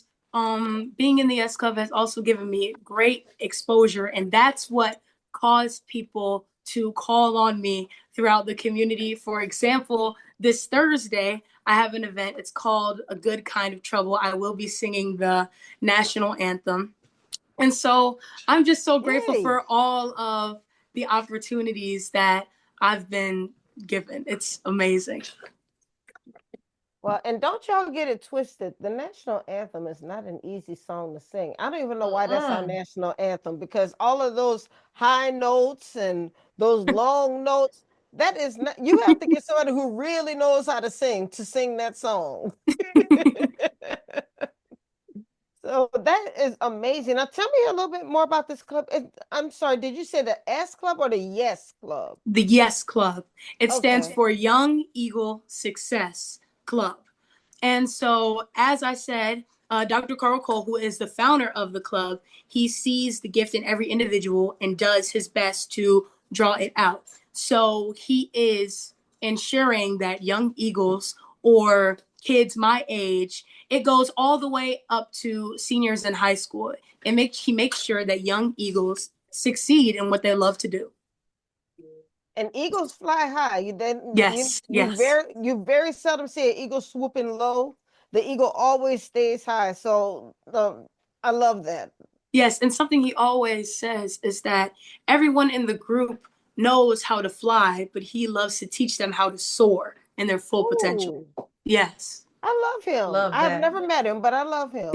being in the S Club has also given me great exposure, and that's what caused people to call on me throughout the community. For example, this Thursday, I have an event. It's called A Good Kind of Trouble. I will be singing the national anthem. And so I'm just so grateful for all of the opportunities that I've been given. It's amazing. Well, and don't y'all get it twisted. The national anthem is not an easy song to sing. I don't even know why that's our national anthem, because all of those high notes and those long notes, that is not, you have to get somebody who really knows how to sing that song. So that is amazing. Now tell me a little bit more about this club. I'm sorry, did you say the S Club or the Yes Club? The Yes Club. It stands for Young Eagle Success Club. And so, as I said, Dr. Carl Cole, who is the founder of the club, he sees the gift in every individual and does his best to draw it out. So he is ensuring that young Eagles or kids my age, it goes all the way up to seniors in high school. He makes sure that young Eagles succeed in what they love to do. And eagles fly high. You very seldom see an eagle swooping low. The eagle always stays high. So I love that. Yes, and something he always says is that everyone in the group knows how to fly, but he loves to teach them how to soar in their full potential. Yes. I love him. I've never met him, but I love him.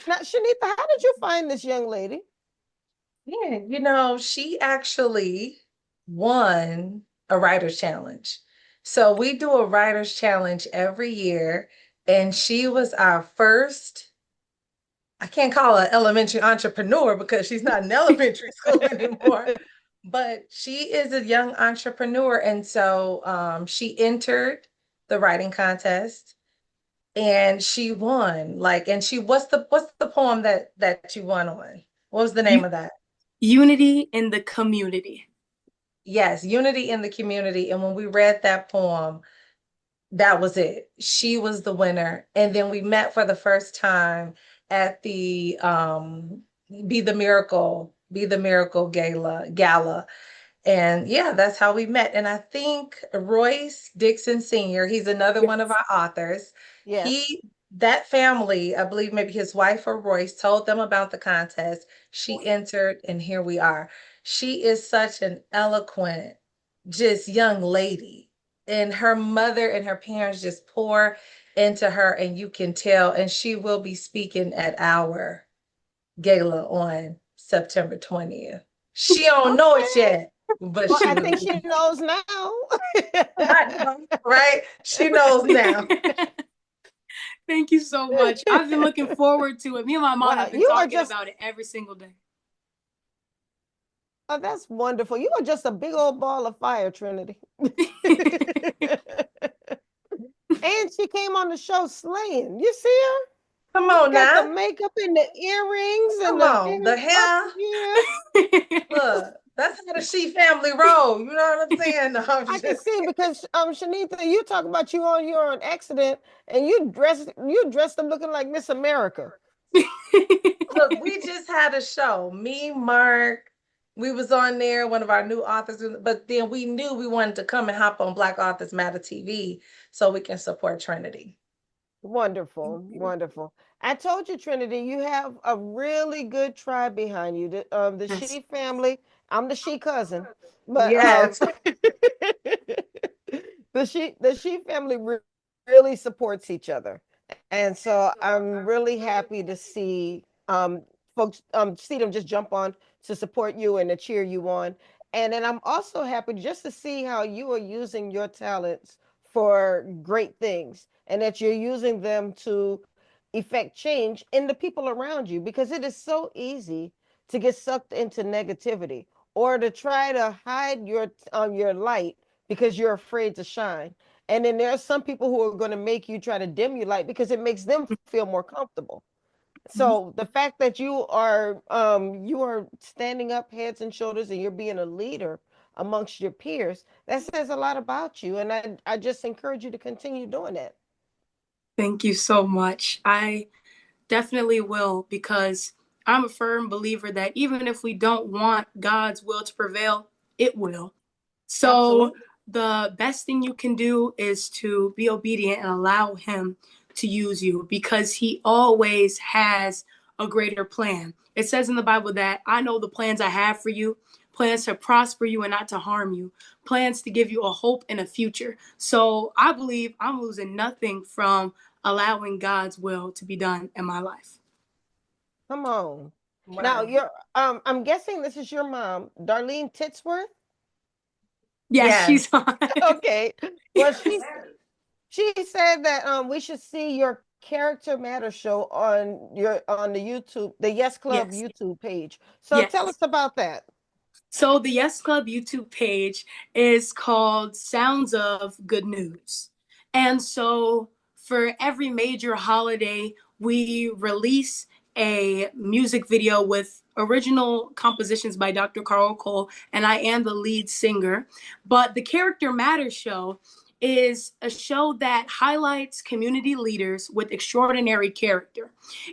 Now, Shanita, how did you find this young lady? Yeah, she actually won a writer's challenge. So we do a writer's challenge every year, and she was our first, I can't call her elementary entrepreneur because she's not in elementary school anymore, but she is a young entrepreneur. And so she entered the writing contest and she won. And what's the poem that you won on? What was the name of that? Unity in the Community. Yes, Unity in the Community. And when we read that poem, that was it. She was the winner. And then we met for the first time at the Be the Miracle gala. And yeah, that's how we met. And I think Royce Dixon Sr., he's another one of our authors. Yes. That family, I believe maybe his wife or Royce told them about the contest. She entered, and here we are. She is such an eloquent, just young lady. And her mother and her parents just pour into her, and you can tell. And she will be speaking at our gala on September 20th. She don't know it yet, but I think she knows now. Right? She knows now. Thank you so much. I've been looking forward to it. Me and my mom have been talking about it every single day. Oh, that's wonderful. You are just a big old ball of fire, Trinity. And she came on the show slaying. You see her? Come on now. Got the makeup and the earrings and the hair. Look, that's how the She family roll. You know what I'm saying? No, I can see, because Shanita, you talk about you on your own accident and you dressed up looking like Miss America. Look, we just had a show. Me, Mark, we was on there, one of our new authors, but then we knew we wanted to come and hop on Black Authors Matter TV so we can support Trinity. Wonderful, wonderful. I told you, Trinity, you have a really good tribe behind you. The She family. I'm the She cousin, but yes. the She family really supports each other, and so I'm really happy to see folks see them just jump on to support you and to cheer you on. And then I'm also happy just to see how you are using your talents for great things, and that you're using them to effect change in the people around you, because it is so easy to get sucked into negativity or to try to hide your light because you're afraid to shine. And then there are some people who are going to make you try to dim your light because it makes them feel more comfortable. So the fact that you are standing up heads and shoulders and you're being a leader amongst your peers, that says a lot about you. And I just encourage you to continue doing that. Thank you so much. I definitely will, because I'm a firm believer that even if we don't want God's will to prevail, it will. So Absolutely. the best thing you can do is to be obedient and allow him to use you, because he always has a greater plan. It says in the Bible that I know the plans I have for you, plans to prosper you and not to harm you, plans to give you a hope and a future. So I believe I'm losing nothing from allowing God's will to be done in my life. Come on. Wow. Now I'm guessing this is your mom, Darlene Titsworth. Yes, she's on. Okay. Well, she said that we should see your Character Matter show on the YouTube, the Yes Club YouTube page. So tell us about that. So the Yes Club YouTube page is called Sounds of Good News. And so for every major holiday, we release a music video with original compositions by Dr. Carl Cole, and I am the lead singer. But the Character Matter show is a show that highlights community leaders with extraordinary character.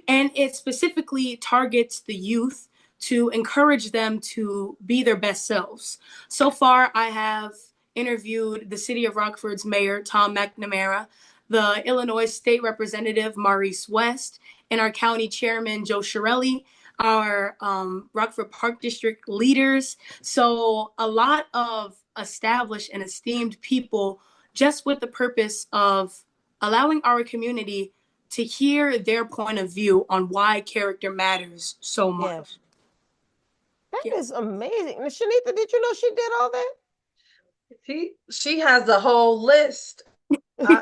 And it specifically targets the youth to encourage them to be their best selves. So far, I have interviewed the city of Rockford's mayor, Tom McNamara, the Illinois state representative, Maurice West, and our county chairman, Joe Shirelli, our Rockford Park District leaders. So a lot of established and esteemed people, just with the purpose of allowing our community to hear their point of view on why character matters so much. Yes. That is amazing. Shanita, did you know she did all that? She has a whole list. I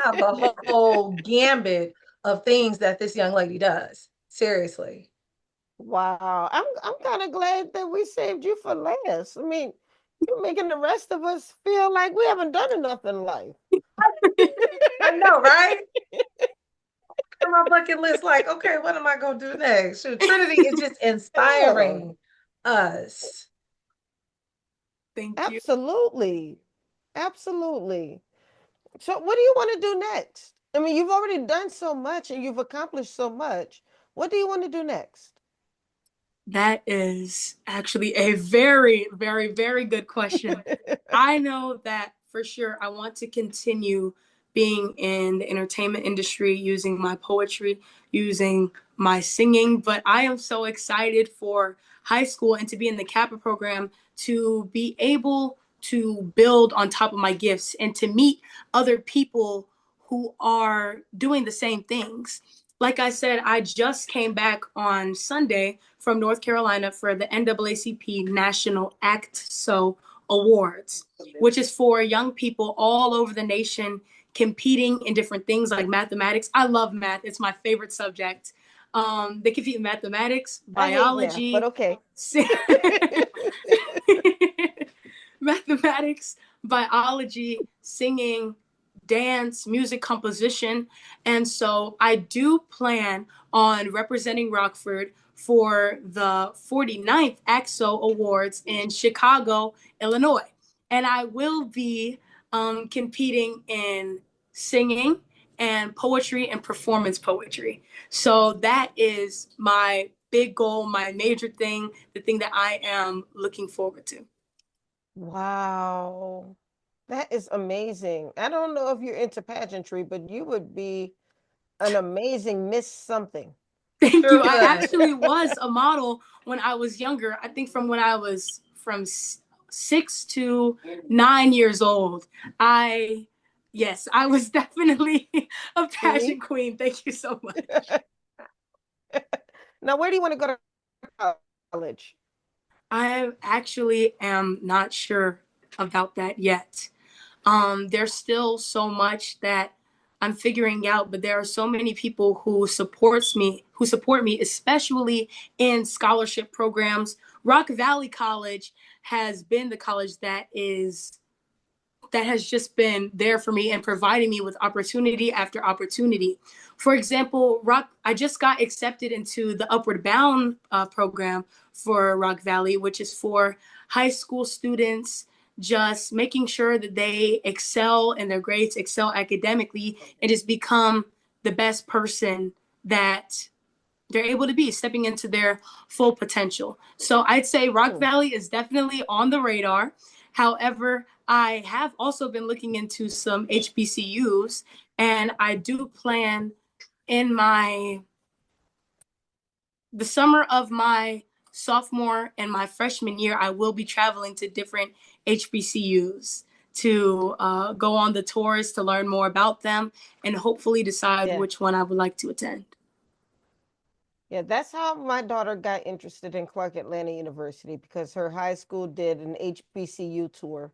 have a whole gambit of things that this young lady does. Seriously. Wow. I'm kind of glad that we saved you for last. I mean, you're making the rest of us feel like we haven't done enough in life. I know, right? On my bucket list, like, okay, what am I gonna do next? So Trinity is just inspiring us. Thank you. Absolutely. Absolutely. So what do you want to do next? I mean, you've already done so much and you've accomplished so much. What do you want to do next? That is actually a very, very, very good question. I know that for sure I want to continue being in the entertainment industry, using my poetry, using my singing, but I am so excited for high school and to be in the CAPA program, to be able to build on top of my gifts and to meet other people who are doing the same things. Like I said, I just came back on Sunday from North Carolina for the NAACP National Act So Awards, which is for young people all over the nation competing in different things like mathematics. I love math. It's my favorite subject. They compete in mathematics, biology, math, but okay. mathematics, biology, singing, dance, music composition. And so I do plan on representing Rockford for the 49th AXO Awards in Chicago, Illinois. And I will be competing in singing and poetry and performance poetry. So that is my big goal, my major thing, the thing that I am looking forward to. Wow. That is amazing. I don't know if you're into pageantry, but you would be an amazing Miss something. Thank you. I actually was a model when I was younger. I think from when I was from 6 to 9 years old. Yes, I was definitely a pageant queen. Thank you so much. Now, where do you want to go to college? I actually am not sure about that yet. There's still so much that I'm figuring out, but there are so many people who support me, especially in scholarship programs. Rock Valley College has been the college that is that has just been there for me and providing me with opportunity after opportunity. For example, I just got accepted into the Upward Bound program for Rock Valley, which is for high school students, just making sure that they excel in their grades, excel academically, and just become the best person that they're able to be, stepping into their full potential. So I'd say Rock Valley is definitely on the radar. However, I have also been looking into some HBCUs, and I do plan in the summer of my sophomore and my freshman year, I will be traveling to different HBCUs to go on the tours to learn more about them and hopefully decide which one I would like to attend. Yeah, that's how my daughter got interested in Clark Atlanta University, because her high school did an HBCU tour.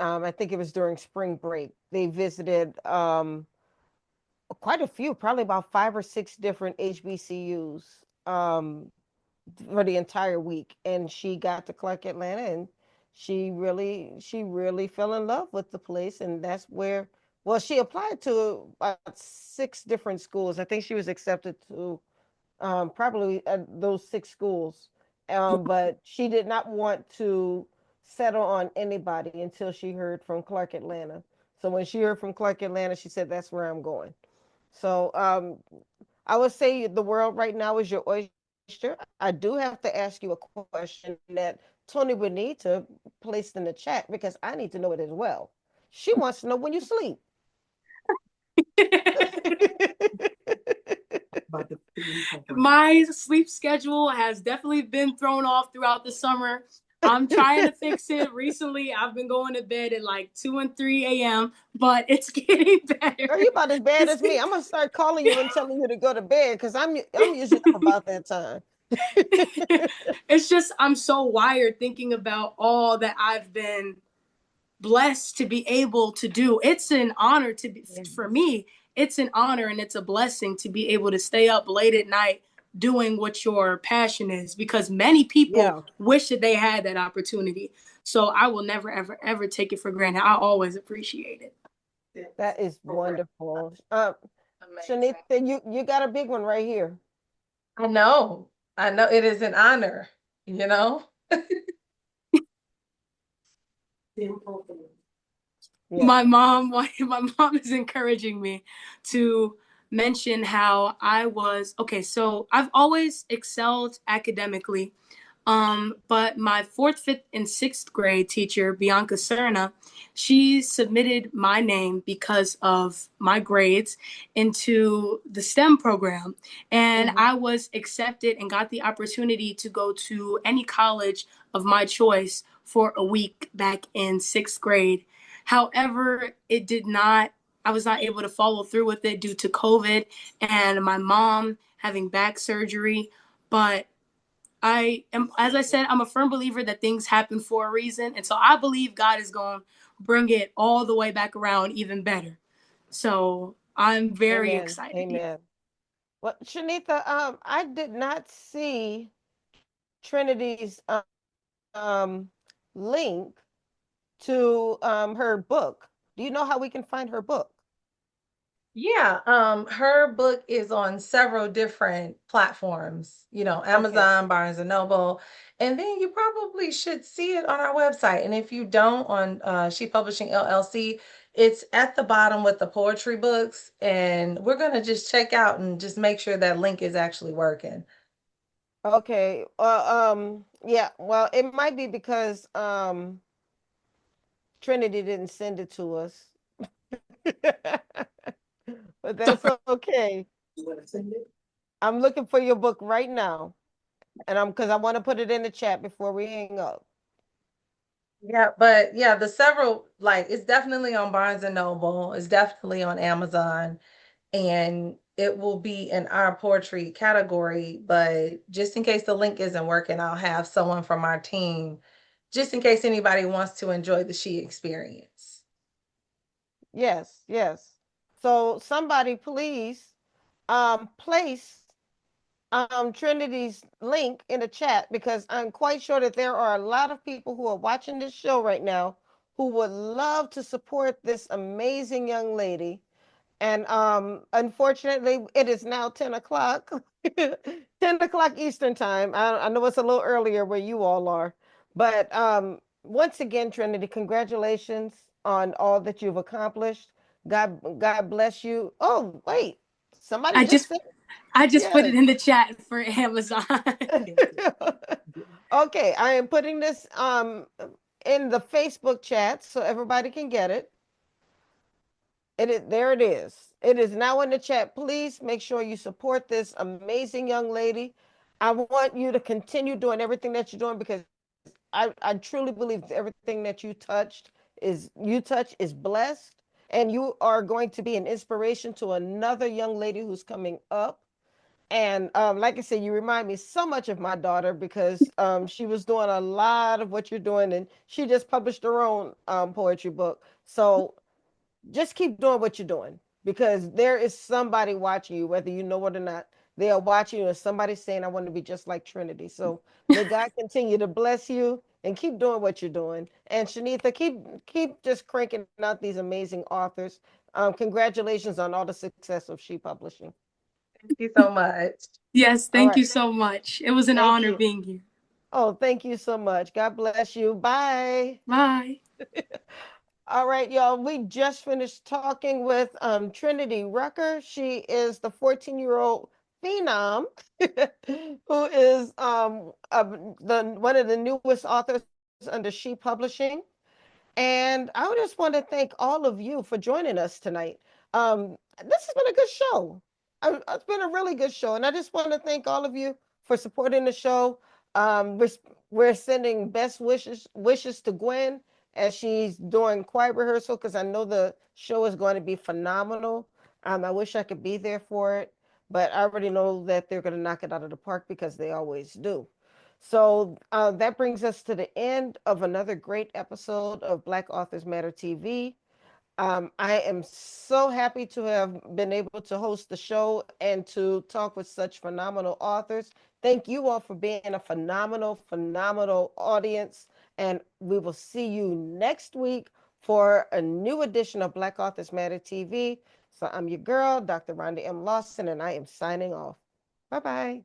I think it was during spring break. They visited quite a few, probably about 5 or 6 different HBCUs for the entire week. And she got to Clark Atlanta, and she really fell in love with the place. And that's where, well, she applied to about 6 different schools. I think she was accepted to probably those 6 schools. But she did not want to settle on anybody until she heard from Clark Atlanta. So when she heard from Clark Atlanta, she said, that's where I'm going. So I would say the world right now is your oyster. I do have to ask you a question that Tony would need to place in the chat, because I need to know it as well. She wants to know when you sleep. My sleep schedule has definitely been thrown off throughout the summer. I'm trying to fix it. Recently, I've been going to bed at like 2 and 3 a.m., but it's getting better. Are you about as bad as me? I'm gonna start calling you and telling you to go to bed, because I'm usually up about that time. It's just I'm so wired thinking about all that I've been blessed to be able to do. It's an honor to be, for me, it's an honor and it's a blessing to be able to stay up late at night doing what your passion is, because many people wish that they had that opportunity. So I will never, ever, ever take it for granted. I always appreciate it. That is wonderful. Shanita, you got a big one right here. I know it is an honor, you know. My mom is encouraging me to mention how so I've always excelled academically. But my 4th, 5th, and 6th grade teacher, Bianca Serna, she submitted my name because of my grades into the STEM program. And I was accepted and got the opportunity to go to any college of my choice for a week back in 6th grade. However, I was not able to follow through with it due to COVID and my mom having back surgery. But as I said, I'm a firm believer that things happen for a reason. And so I believe God is going to bring it all the way back around even better. So I'm very excited. Amen. Well, Shanita, I did not see Trinity's link to her book. Do you know how we can find her book? Yeah, her book is on several different platforms, Amazon, Barnes and Noble, and then you probably should see it on our website. And if you don't, on She Publishing LLC, it's at the bottom with the poetry books, and we're gonna just check out and just make sure that link is actually working. Okay. Yeah, well, it might be because Trinity didn't send it to us. But that's okay. I'm looking for your book right now. And because I want to put it in the chat before we hang up. Yeah, but yeah, the several, it's definitely on Barnes and Noble, it's definitely on Amazon, and it will be in our poetry category. But just in case the link isn't working, I'll have someone from our team, just in case anybody wants to enjoy the She experience. Yes, yes. So somebody please place Trinity's link in the chat, because I'm quite sure that there are a lot of people who are watching this show right now who would love to support this amazing young lady. And unfortunately, it is now 10 o'clock, 10 o'clock Eastern time. I know it's a little earlier where you all are. But once again, Trinity, congratulations on all that you've accomplished. God bless you. Oh, wait, somebody I just just said, I just put yes. it in the chat for Amazon. Okay, I am putting this in the Facebook chat so everybody can get it. There it is. It is now in the chat. Please make sure you support this amazing young lady. I want you to continue doing everything that you're doing because I truly believe everything that you touch is blessed, and you are going to be an inspiration to another young lady who's coming up. And like I said, you remind me so much of my daughter because she was doing a lot of what you're doing, and she just published her own poetry book. So just keep doing what you're doing because there is somebody watching you, whether you know it or not. They are watching you, and somebody's saying, I want to be just like Trinity. So may God continue to bless you and keep doing what you're doing. And Shanitha, keep just cranking out these amazing authors. Congratulations on all the success of She Publishing. Thank you so much. Yes, All thank you right. so much. It was an Thank honor you. being here. Oh, thank you so much. God bless you. Bye. Bye. All right, y'all. We just finished talking with Trinity Rucker. She is the 14-year-old phenom who is one of the newest authors under She Publishing. And I just want to thank all of you for joining us tonight. This has been a good show. It's been a really good show. And I just want to thank all of you for supporting the show. We're sending best wishes to Gwen as she's doing choir rehearsal because I know the show is going to be phenomenal. I wish I could be there for it, but I already know that they're going to knock it out of the park because they always do. So that brings us to the end of another great episode of Black Authors Matter TV. I am so happy to have been able to host the show and to talk with such phenomenal authors. Thank you all for being a phenomenal, phenomenal audience. And we will see you next week for a new edition of Black Authors Matter TV. So I'm your girl, Dr. Rhonda M. Lawson, and I am signing off. Bye-bye.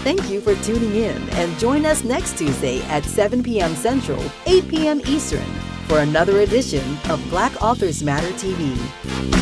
Thank you for tuning in and join us next Tuesday at 7 p.m. Central, 8 p.m. Eastern for another edition of Black Authors Matter TV.